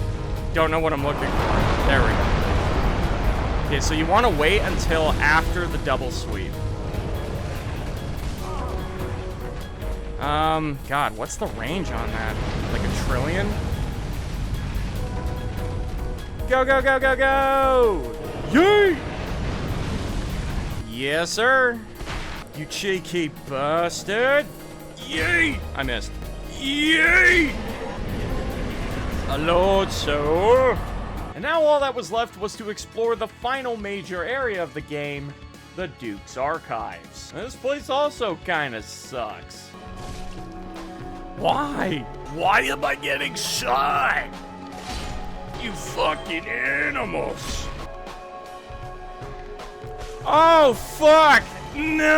don't know what I'm looking for. There we go. Okay, so you want to wait until after the double sweep. God, what's the range on that? Like a trillion? Go, go, go, go, go! Yeet! Yes, sir. You cheeky bastard. Yeet! I missed. Yeet! A lord, sir. And now all that was left was to explore the final major area of the game, the Duke's Archives. And this place also kinda sucks. Why? Why am I getting shot? You fucking animals. Oh, fuck! No!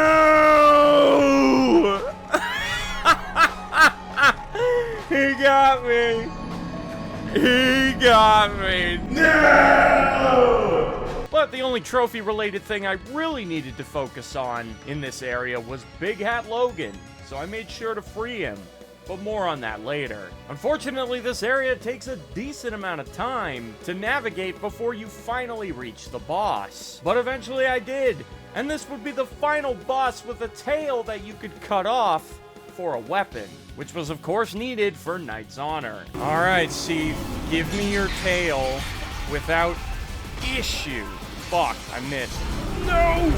He got me! He got me! No! But the only trophy-related thing I really needed to focus on in this area was Big Hat Logan, so I made sure to free him. But more on that later. Unfortunately, this area takes a decent amount of time to navigate before you finally reach the boss. But eventually I did, and this would be the final boss with a tail that you could cut off for a weapon, which was of course needed for Knight's Honor. Alright, Sif, give me your tail without issue. Fuck, I missed. No!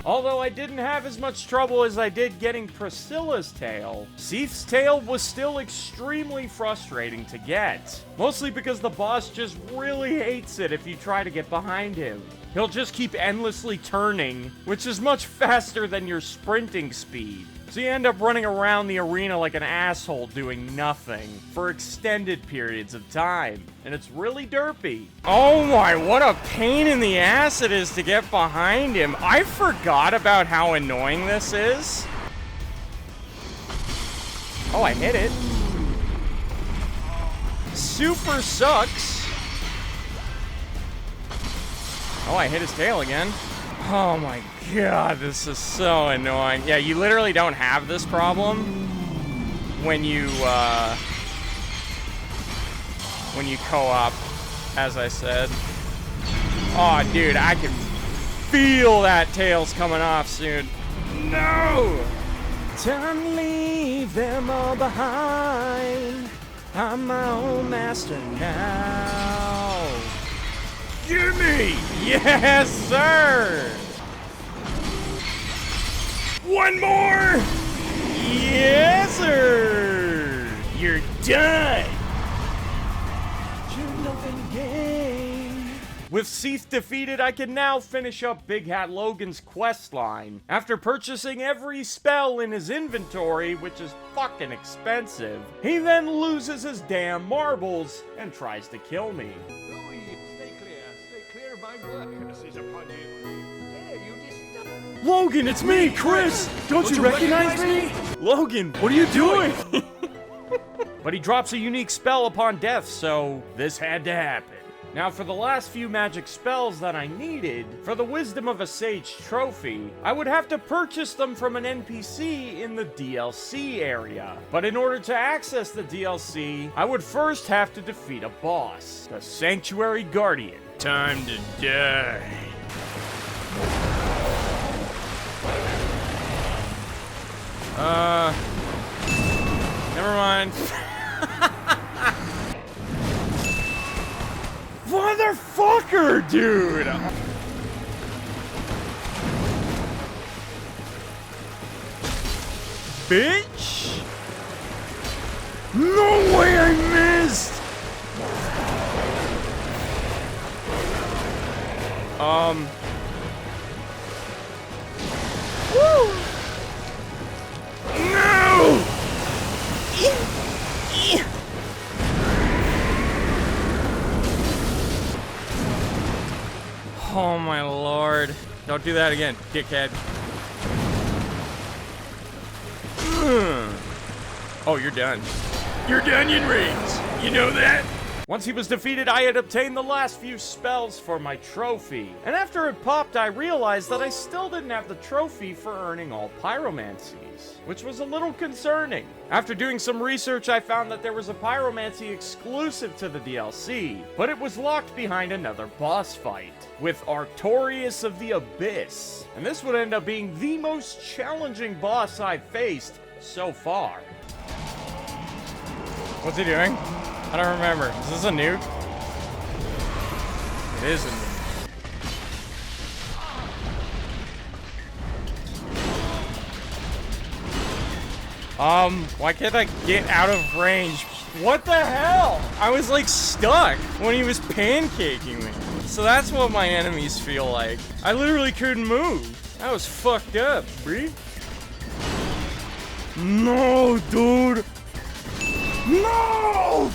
Although I didn't have as much trouble as I did getting Priscilla's tail, Sif's tail was still extremely frustrating to get. Mostly because the boss just really hates it if you try to get behind him. He'll just keep endlessly turning, which is much faster than your sprinting speed. So you end up running around the arena like an asshole doing nothing for extended periods of time. And it's really derpy. Oh my, what a pain in the ass it is to get behind him. I forgot about how annoying this is. Oh, I hit it. Super sucks. Oh, I hit his tail again. Oh my god, this is so annoying. Yeah, you literally don't have this problem when you co-op, as I said. Oh, dude, I can feel that tail's coming off soon. No! Time to leave them all behind. I'm my own master now. Gimme! Yes, sir! One more! Yes, sir! You're done! You're nothing gain. With Sif defeated, I can now finish up Big Hat Logan's quest line. After purchasing every spell in his inventory, which is fucking expensive, he then loses his damn marbles and tries to kill me. Logan, it's me, Chris! Don't you recognize me? Logan, what are you doing? But he drops a unique spell upon death, so this had to happen. Now, for the last few magic spells that I needed, for the Wisdom of a Sage trophy, I would have to purchase them from an NPC in the DLC area. But in order to access the DLC, I would first have to defeat a boss, the Sanctuary Guardian. Time to die. Never mind. Motherfucker, dude! Bitch! No way I missed! Woo! No! Oh my lord. Don't do that again, dickhead. Oh, you're done. You're done, rings. You know that? Once he was defeated, I had obtained the last few spells for my trophy. And after it popped, I realized that I still didn't have the trophy for earning all pyromancies, which was a little concerning. After doing some research, I found that there was a pyromancy exclusive to the DLC, but it was locked behind another boss fight with Artorias of the Abyss. And this would end up being the most challenging boss I've faced so far. What's he doing? I don't remember. Is this a nuke? It is a nuke. Why can't I get out of range? What the hell? I was like stuck when he was pancaking me. So that's what my enemies feel like. I literally couldn't move. That was fucked up, bree. No, dude. No!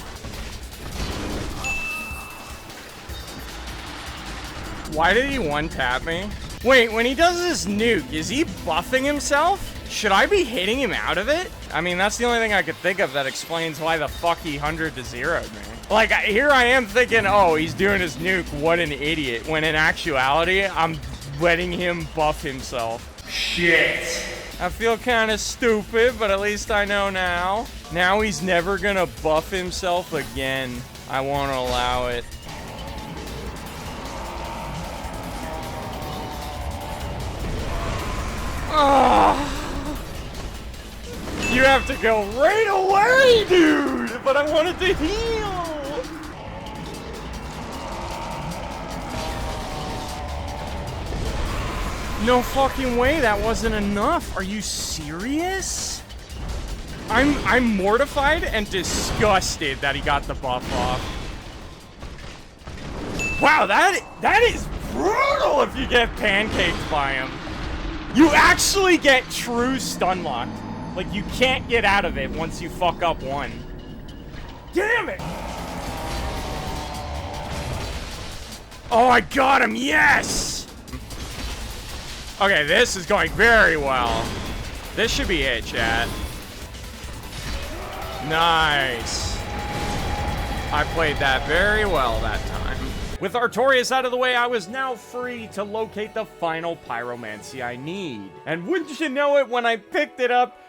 Why did he one-tap me? Wait, when he does this nuke, is he buffing himself? Should I be hitting him out of it? I mean, that's the only thing I could think of that explains why the fuck he 100 to 0'd me. Like, here I am thinking, oh, he's doing his nuke, what an idiot. When in actuality, I'm letting him buff himself. Shit. I feel kind of stupid, but at least I know now. Now he's never gonna buff himself again. I won't allow it. Oh. You have to go right away, dude! But I wanted to heal! No fucking way, that wasn't enough. Are you serious? I'm mortified and disgusted that he got the buff off. Wow, that is brutal if you get pancaked by him. You actually get true stun locked. Like, you can't get out of it once you fuck up one. Damn it! Oh, I got him, yes! Okay, this is going very well. This should be it, chat. Nice. I played that very well that time. With Artorias out of the way, I was now free to locate the final pyromancy I need. And wouldn't you know it, when I picked it up,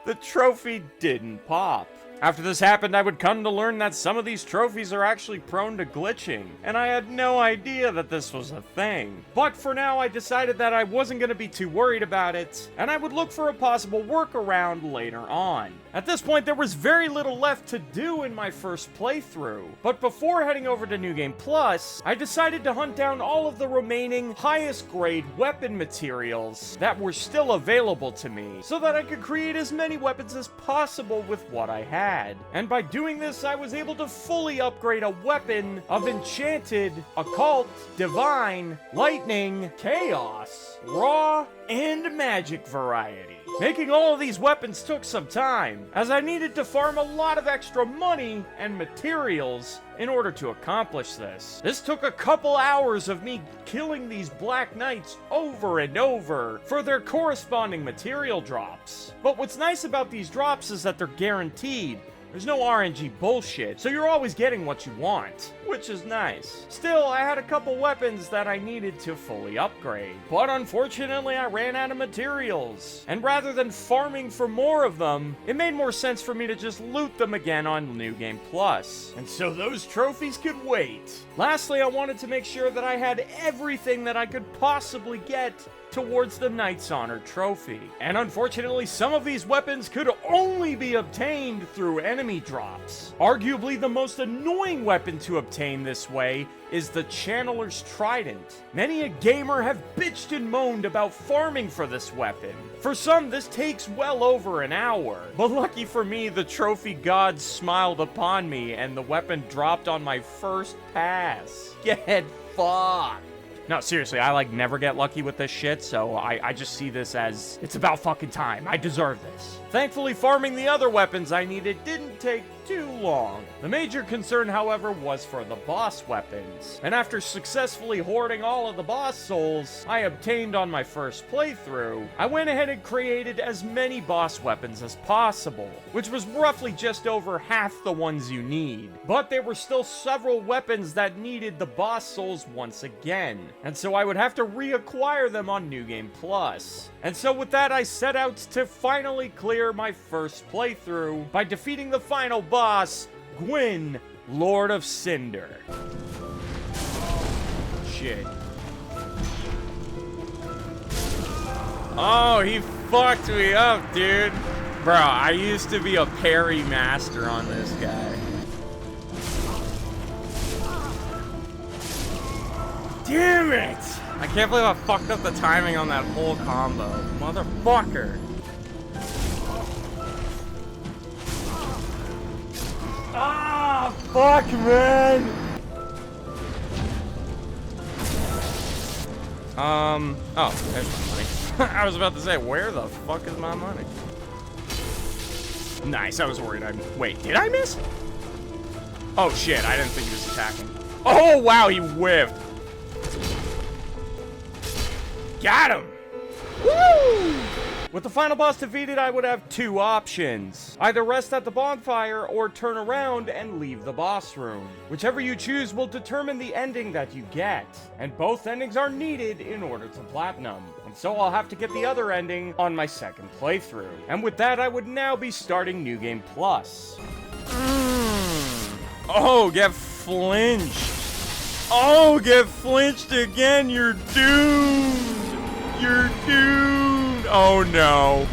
the trophy didn't pop. After this happened, I would come to learn that some of these trophies are actually prone to glitching, and I had no idea that this was a thing. But for now, I decided that I wasn't going to be too worried about it, and I would look for a possible workaround later on. At this point, there was very little left to do in my first playthrough, but before heading over to New Game Plus, I decided to hunt down all of the remaining highest grade weapon materials that were still available to me, so that I could create as many weapons as possible with what I had. And by doing this, I was able to fully upgrade a weapon of Enchanted, Occult, Divine, Lightning, Chaos, Raw, and Magic variety. Making all of these weapons took some time, as I needed to farm a lot of extra money and materials in order to accomplish this. This took a couple hours of me killing these Black Knights over and over for their corresponding material drops. But what's nice about these drops is that they're guaranteed. There's no RNG bullshit, so you're always getting what you want, which is nice. Still, I had a couple weapons that I needed to fully upgrade, but unfortunately I ran out of materials. And rather than farming for more of them, it made more sense for me to just loot them again on New Game Plus. And so those trophies could wait. Lastly, I wanted to make sure that I had everything that I could possibly get towards the Knight's Honor trophy. And unfortunately, some of these weapons could only be obtained through enemy drops. Arguably the most annoying weapon to obtain this way is the Channeler's Trident. Many a gamer have bitched and moaned about farming for this weapon. For some, this takes well over an hour. But lucky for me, the trophy gods smiled upon me and the weapon dropped on my first pass. Get fucked. No, seriously, I like never get lucky with this shit, so I just see this as, it's about fucking time. I deserve this. Thankfully, farming the other weapons I needed didn't take too long. The major concern, however, was for the boss weapons. And after successfully hoarding all of the boss souls I obtained on my first playthrough, I went ahead and created as many boss weapons as possible, which was roughly just over half the ones you need. But there were still several weapons that needed the boss souls once again, and so I would have to reacquire them on New Game Plus. And so with that, I set out to finally clear my first playthrough by defeating the final boss, Gwyn, Lord of Cinder. Shit. Oh, he fucked me up, dude. Bro, I used to be a parry master on this guy. Damn it! I can't believe I fucked up the timing on that whole combo. Motherfucker. Ah, fuck, man! Oh, there's my money. I was about to say, where the fuck is my money? Nice, I was worried wait, did I miss? Oh shit, I didn't think he was attacking. Oh wow, he whiffed. Got him! Woo! With the final boss defeated, I would have two options. Either rest at the bonfire or turn around and leave the boss room. Whichever you choose will determine the ending that you get. And both endings are needed in order to platinum. And so I'll have to get the other ending on my second playthrough. And with that, I would now be starting New Game Plus. Oh, get flinched. Oh, get flinched again, you're doomed. You're doomed. Oh no.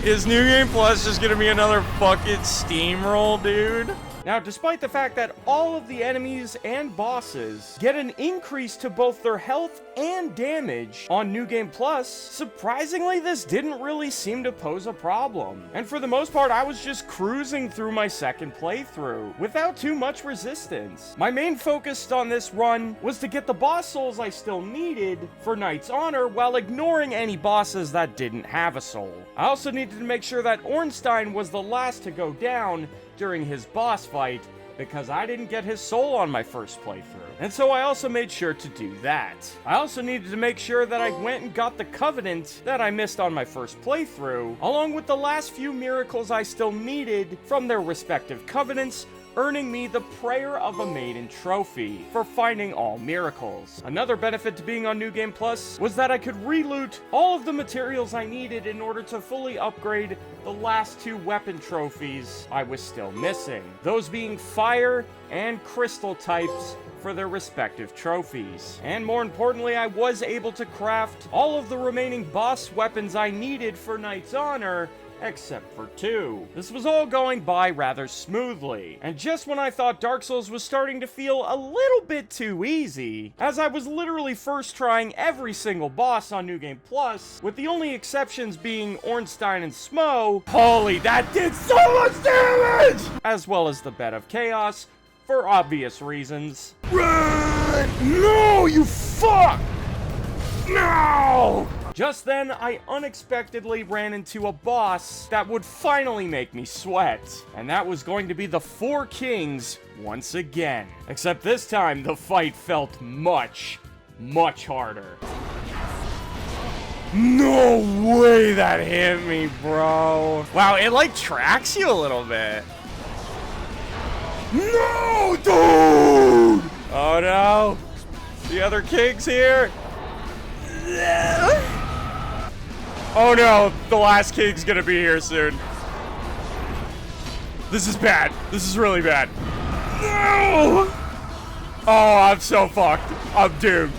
Is New Game Plus just gonna be another fucking steamroll, dude? Now, despite the fact that all of the enemies and bosses get an increase to both their health and damage on New Game Plus, surprisingly, this didn't really seem to pose a problem. And for the most part, I was just cruising through my second playthrough without too much resistance. My main focus on this run was to get the boss souls I still needed for Knight's Honor while ignoring any bosses that didn't have a soul. I also needed to make sure that Ornstein was the last to go down during his boss fight, because I didn't get his soul on my first playthrough. And so I also made sure to do that. I also needed to make sure that I went and got the Covenant that I missed on my first playthrough, along with the last few miracles I still needed from their respective covenants, earning me the Prayer of a Maiden trophy for finding all miracles. Another benefit to being on New Game Plus was that I could re-loot all of the materials I needed in order to fully upgrade the last two weapon trophies I was still missing, those being fire and crystal types for their respective trophies. And more importantly, I was able to craft all of the remaining boss weapons I needed for Knight's Honor, except for two. This was all going by rather smoothly, and just when I thought Dark Souls was starting to feel a little bit too easy, as I was literally first trying every single boss on New Game Plus, with the only exceptions being Ornstein and Smough, holy, that did so much damage! As well as the Bed of Chaos, for obvious reasons. Run! No, you fuck! No! Just then, I unexpectedly ran into a boss that would finally make me sweat. And that was going to be the Four Kings once again. Except this time, the fight felt much, much harder. No way that hit me, bro. Wow, it like tracks you a little bit. No, dude! Oh no. The other king's here. Oh no, the last king's gonna be here soon. This is bad. This is really bad. No! Oh, I'm so fucked. I'm doomed.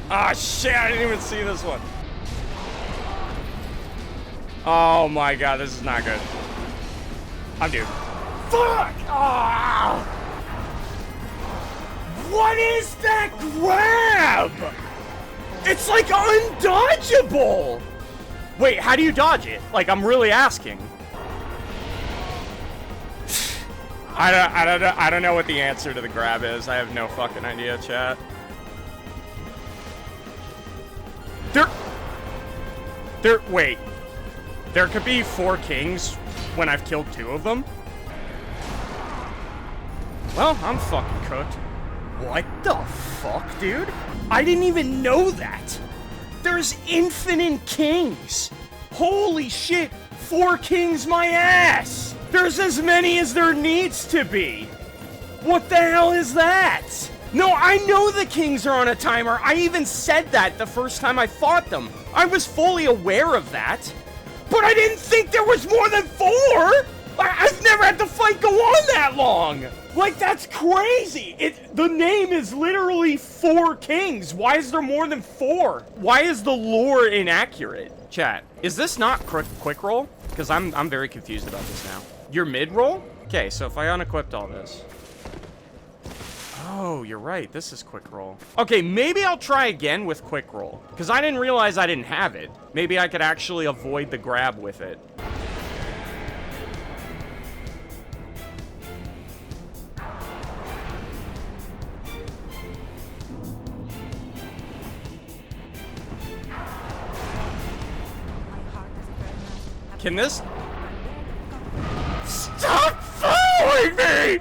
Ah, shit, I didn't even see this one. Oh my god, this is not good. I'm due. Fuck! Ah! What is that grab? It's like undodgeable! Wait, how do you dodge it? Like, I'm really asking. I don't know what the answer to the grab is. I have no fucking idea, chat. Wait. There could be 4 kings when I've killed 2 of them? Well, I'm fucking cooked. What the fuck, dude? I didn't even know that. There's infinite kings. Holy shit, 4 kings my ass. There's as many as there needs to be. What the hell is that? No, I know the kings are on a timer. I even said that the first time I fought them. I was fully aware of that. But I didn't think there was more than 4. I've never had the fight go on that long. Like, that's crazy. The name is literally 4 kings. Why is there more than 4? Why is the lore inaccurate? Chat, is this not quick roll? Because I'm very confused about this now. Your mid roll? Okay, so if I unequipped all this. Oh, you're right. This is quick roll. Okay, maybe I'll try again with quick roll. Because I didn't realize I didn't have it. Maybe I could actually avoid the grab with it. Can this... Stop following me!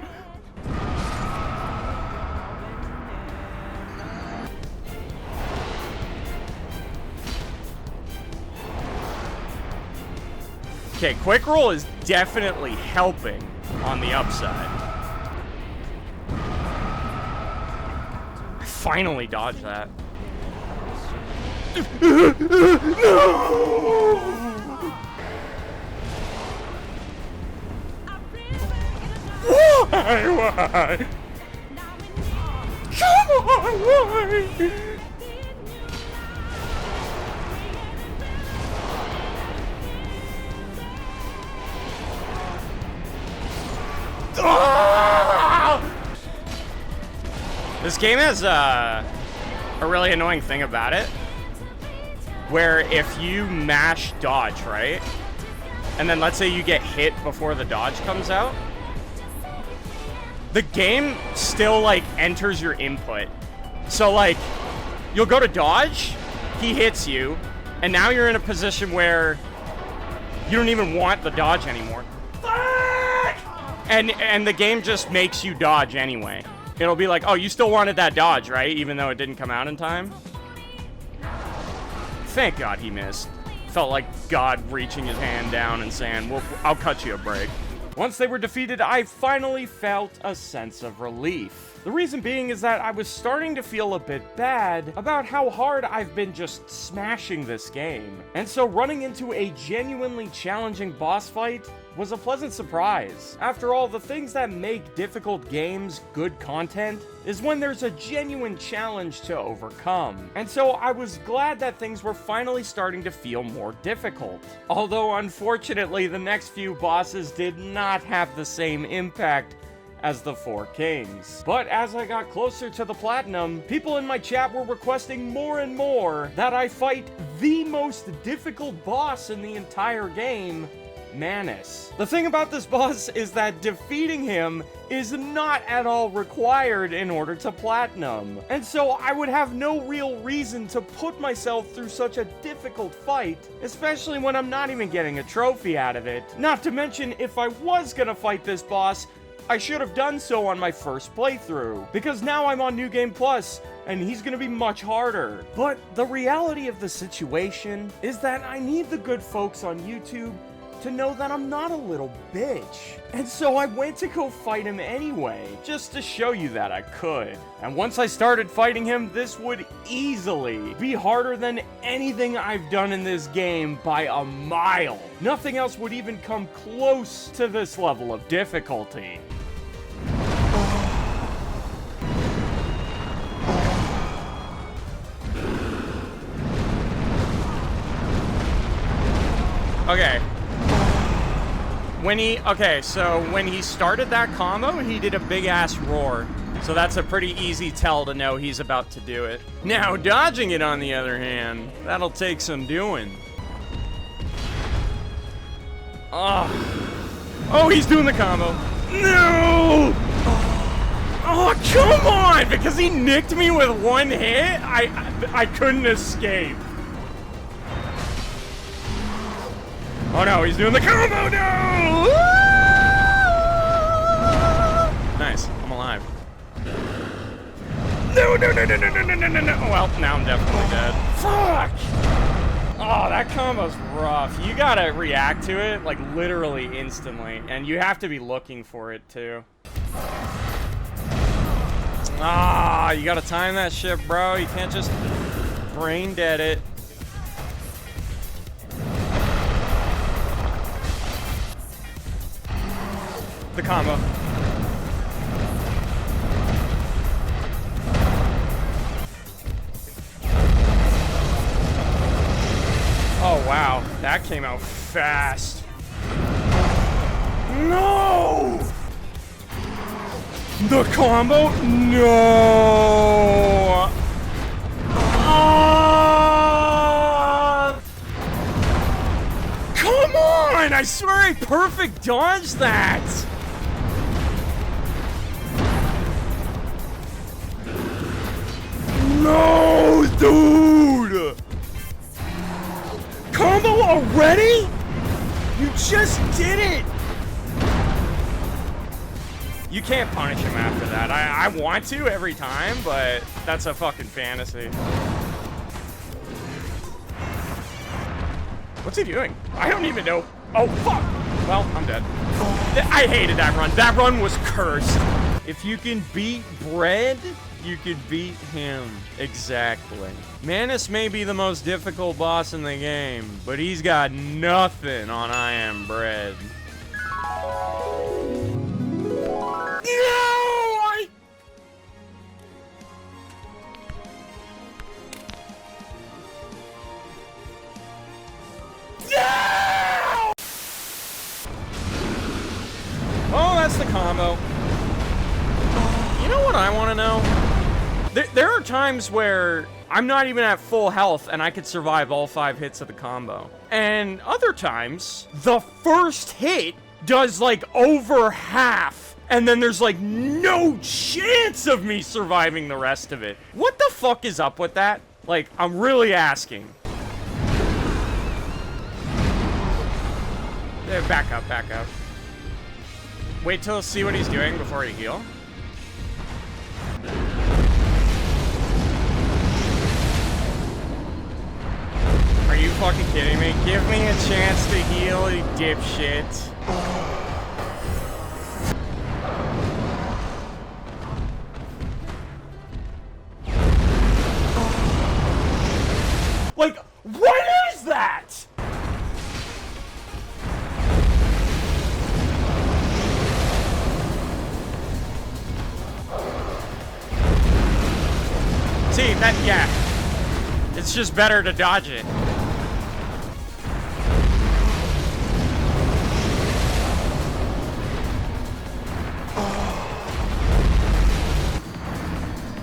Okay, quick roll is definitely helping on the upside. I finally dodged that. No! Why? Come on, why? This game has a really annoying thing about it, where if you mash dodge, right, and then let's say you get hit before the dodge comes out, the game still, like, enters your input. So, like, you'll go to dodge, he hits you, and now you're in a position where you don't even want the dodge anymore. And the game just makes you dodge anyway. It'll be like, oh, you still wanted that dodge, right? Even though it didn't come out in time. Thank God he missed. Felt like God reaching his hand down and saying, well, I'll cut you a break. Once they were defeated, I finally felt a sense of relief. The reason being is that I was starting to feel a bit bad about how hard I've been just smashing this game. And so running into a genuinely challenging boss fight was a pleasant surprise. After all, the things that make difficult games good content is when there's a genuine challenge to overcome. And so I was glad that things were finally starting to feel more difficult. Although unfortunately, the next few bosses did not have the same impact as the 4 kings. But as I got closer to the platinum, people in my chat were requesting more and more that I fight the most difficult boss in the entire game, Manus. The thing about this boss is that defeating him is not at all required in order to platinum. And so I would have no real reason to put myself through such a difficult fight, especially when I'm not even getting a trophy out of it. Not to mention, if I was gonna fight this boss, I should have done so on my first playthrough, because now I'm on New Game Plus, and he's gonna be much harder. But the reality of the situation is that I need the good folks on YouTube to know that I'm not a little bitch. And so I went to go fight him anyway, just to show you that I could. And once I started fighting him, this would easily be harder than anything I've done in this game by a mile. Nothing else would even come close to this level of difficulty. Okay, so when he started that combo, he did a big-ass roar. So that's a pretty easy tell to know he's about to do it. Now, dodging it, on the other hand, that'll take some doing. Oh, he's doing the combo. No! Oh, come on! Because he nicked me with one hit, I couldn't escape. Oh no, he's doing the combo! No! Nice, I'm alive. No! Well, now I'm definitely dead. Fuck! Oh, that combo's rough. You gotta react to it, like, literally instantly. And you have to be looking for it, too. Ah, you gotta time that shit, bro. You can't just brain dead it. The combo. Oh, wow. That came out fast. No! The combo? No! Come on! I swear I perfect dodged that! No, dude! Combo already? You just did it! You can't punish him after that. I want to every time, but that's a fucking fantasy. What's he doing? I don't even know. Oh, fuck! Well, I'm dead. I hated that run. That run was cursed. If you can beat Bread, you could beat him. Exactly. Manus may be the most difficult boss in the game, but he's got nothing on I Am Bread. Oh, that's the combo. You know what I want to know? There are times where I'm not even at full health and I could survive all 5 hits of the combo. And other times, the first hit does like over half. And then there's like no chance of me surviving the rest of it. What the fuck is up with that? Like, I'm really asking. Back up, back up. Wait till see what he's doing before you heal. Are you fucking kidding me? Give me a chance to heal, you dipshit. Like, what is that? See, that, yeah. It's just better to dodge it.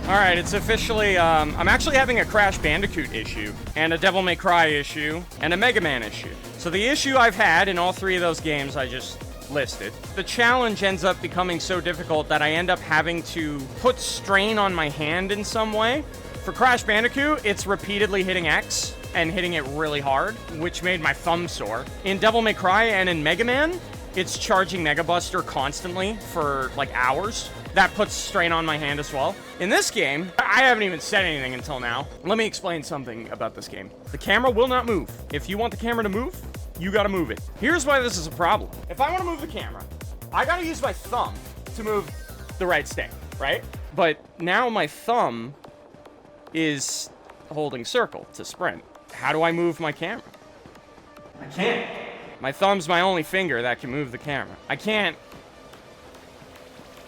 Alright, it's officially, I'm actually having a Crash Bandicoot issue, and a Devil May Cry issue, and a Mega Man issue. So the issue I've had in all 3 of those games I just listed, the challenge ends up becoming so difficult that I end up having to put strain on my hand in some way. For Crash Bandicoot, it's repeatedly hitting X and hitting it really hard, which made my thumb sore. In Devil May Cry and in Mega Man, it's charging Mega Buster constantly for like hours. That puts strain on my hand as well. In this game, I haven't even said anything until now. Let me explain something about this game. The camera will not move. If you want the camera to move, you gotta move it. Here's why this is a problem. If I wanna move the camera, I gotta use my thumb to move the right stick, right? But now my thumb is holding circle to sprint. How do I move my camera? I can't. My thumb's my only finger that can move the camera. I can't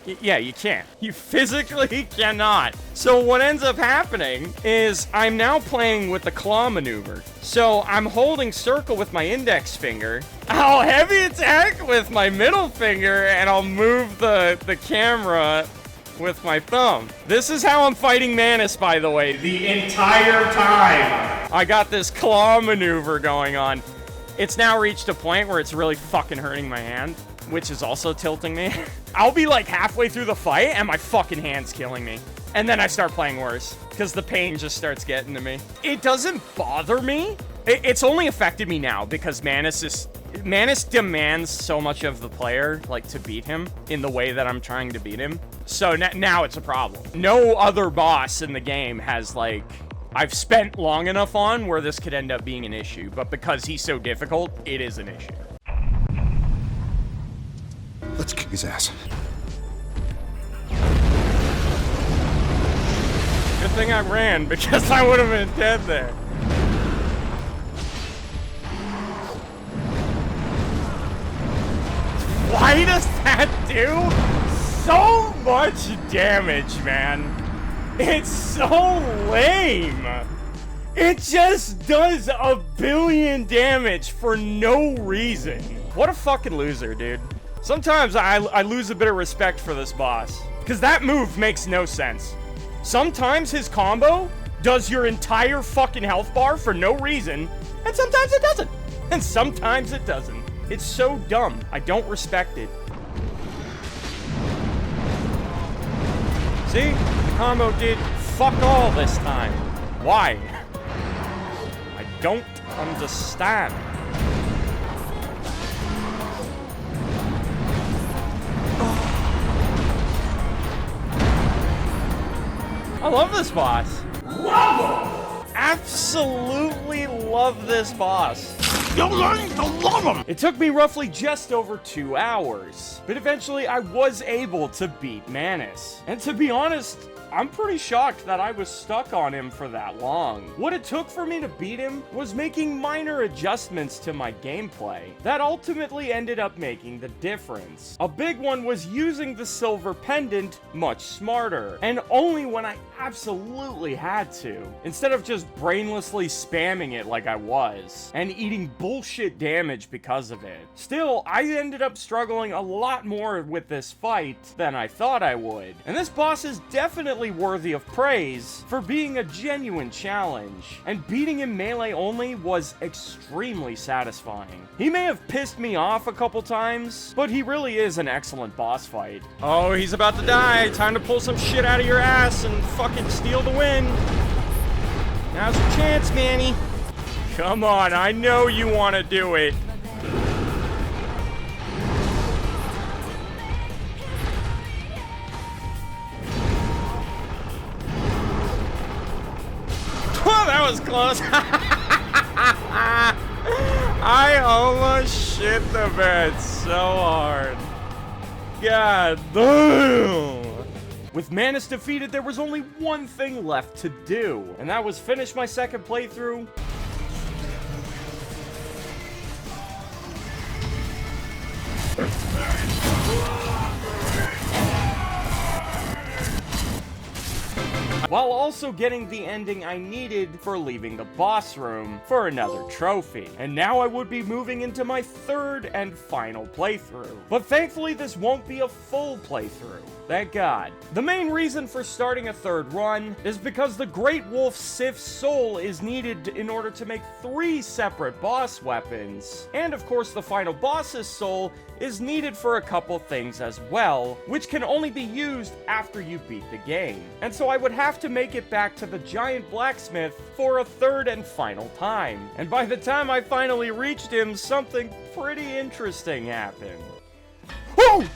Yeah, you can't. You physically cannot. So what ends up happening is I'm now playing with the claw maneuver. So I'm holding circle with my index finger. I'll heavy attack with my middle finger, and I'll move the camera with my thumb. This is how I'm fighting Manus, by the way, the entire time. I got this claw maneuver going on. It's now reached a point where it's really fucking hurting my hand, which is also tilting me. I'll be like halfway through the fight and my fucking hand's killing me. And then I start playing worse because the pain just starts getting to me. It doesn't bother me. It's only affected me now because Manus demands so much of the player, like, to beat him in the way that I'm trying to beat him. So now it's a problem. No other boss in the game has, like, I've spent long enough on where this could end up being an issue, but because he's so difficult, it is an issue. Let's kick his ass. Good thing I ran, because I would have been dead there. Why does that do so much damage, man? It's so lame. It just does a billion damage for no reason. What a fucking loser, dude. Sometimes I lose a bit of respect for this boss, because that move makes no sense. Sometimes his combo does your entire fucking health bar for no reason, and sometimes it doesn't. And sometimes it doesn't. It's so dumb. I don't respect it. See? The combo did fuck all this time. Why? I don't understand. I love this boss. Love him! Absolutely love this boss. You're learning to love him! It took me roughly just over 2 hours, but eventually I was able to beat Manus. And to be honest, I'm pretty shocked that I was stuck on him for that long. What it took for me to beat him was making minor adjustments to my gameplay that ultimately ended up making the difference. A big one was using the silver pendant much smarter, and only when I absolutely had to, instead of just brainlessly spamming it like I was, and eating bullshit damage because of it. Still, I ended up struggling a lot more with this fight than I thought I would, and this boss is definitely worthy of praise for being a genuine challenge, and beating him melee only was extremely satisfying. He may have pissed me off a couple times, but he really is an excellent boss fight. Oh, he's about to die. Time to pull some shit out of your ass and fucking steal the win. Now's your chance, Manny. Come on, I know you want to do it. That was close. I almost shit the bed so hard. God damn. With Manus defeated, there was only one thing left to do, and that was finish my second playthrough. While also getting the ending I needed for leaving the boss room for another trophy. And now I would be moving into my third and final playthrough. But thankfully this won't be a full playthrough. Thank God. The main reason for starting a third run is because the Great Wolf Sif's soul is needed in order to make 3 separate boss weapons. And of course the final boss's soul is needed for a couple things as well, which can only be used after you beat the game. And so I would have to make it back to the giant blacksmith for a third and final time. And by the time I finally reached him, something pretty interesting happened. Oh!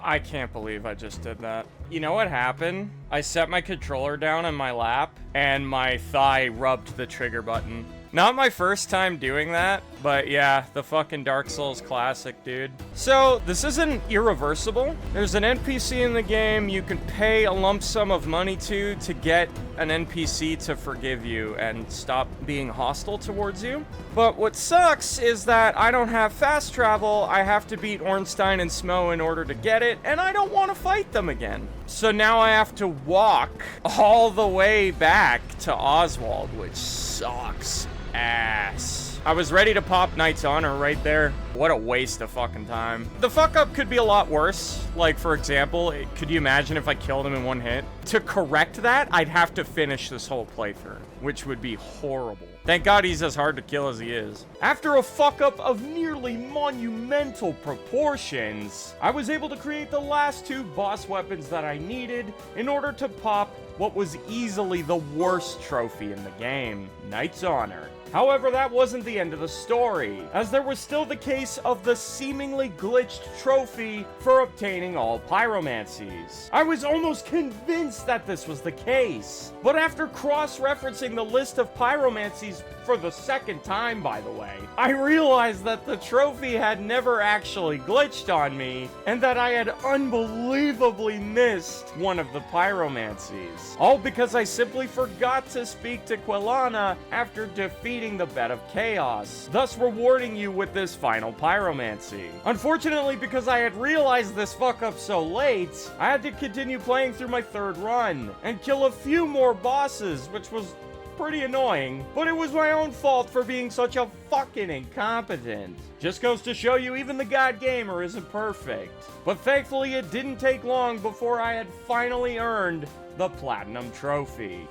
I can't believe I just did that. You know what happened? I set my controller down in my lap, and my thigh rubbed the trigger button. Not my first time doing that, but yeah, the fucking Dark Souls classic, dude. So, this isn't irreversible. There's an NPC in the game you can pay a lump sum of money to get an NPC to forgive you and stop being hostile towards you. But what sucks is that I don't have fast travel. I have to beat Ornstein and Smough in order to get it, and I don't want to fight them again. So now I have to walk all the way back to Oswald, which sucks ass. I was ready to pop Knight's Honor right there. What a waste of fucking time. The fuck up could be a lot worse. Like, for example, could you imagine if I killed him in one hit? To correct that, I'd have to finish this whole playthrough, which would be horrible. Thank God he's as hard to kill as he is. After a fuck up of nearly monumental proportions, I was able to create the last 2 boss weapons that I needed in order to pop what was easily the worst trophy in the game, Knight's Honor. However, that wasn't the end of the story, as there was still the case of the seemingly glitched trophy for obtaining all pyromancies. I was almost convinced that this was the case, but after cross-referencing the list of pyromancies for the second time, by the way, I realized that the trophy had never actually glitched on me, and that I had unbelievably missed one of the pyromancies. All because I simply forgot to speak to Quelaag after defeating the Bed of Chaos, thus rewarding you with this final pyromancy. Unfortunately, because I had realized this fuck up so late, I had to continue playing through my 3rd run, and kill a few more bosses, which was pretty annoying, but it was my own fault for being such a fucking incompetent. Just goes to show you even the God Gamer isn't perfect. But thankfully it didn't take long before I had finally earned the Platinum Trophy.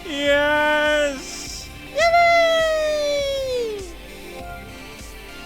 Yes! Yippee!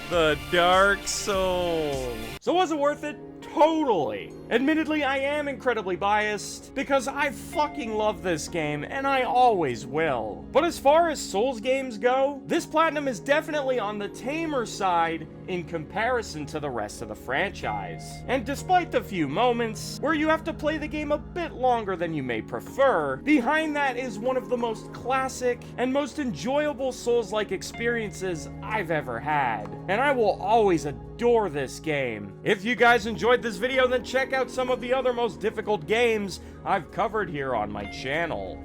The Dark Souls. So was it worth it? Totally. Admittedly, I am incredibly biased because I fucking love this game and I always will. But as far as Souls games go, this Platinum is definitely on the tamer side in comparison to the rest of the franchise. And despite the few moments where you have to play the game a bit longer than you may prefer, behind that is one of the most classic and most enjoyable Souls-like experiences I've ever had. And I will always adore this game. If you guys enjoyed this video, then check out some of the other most difficult games I've covered here on my channel.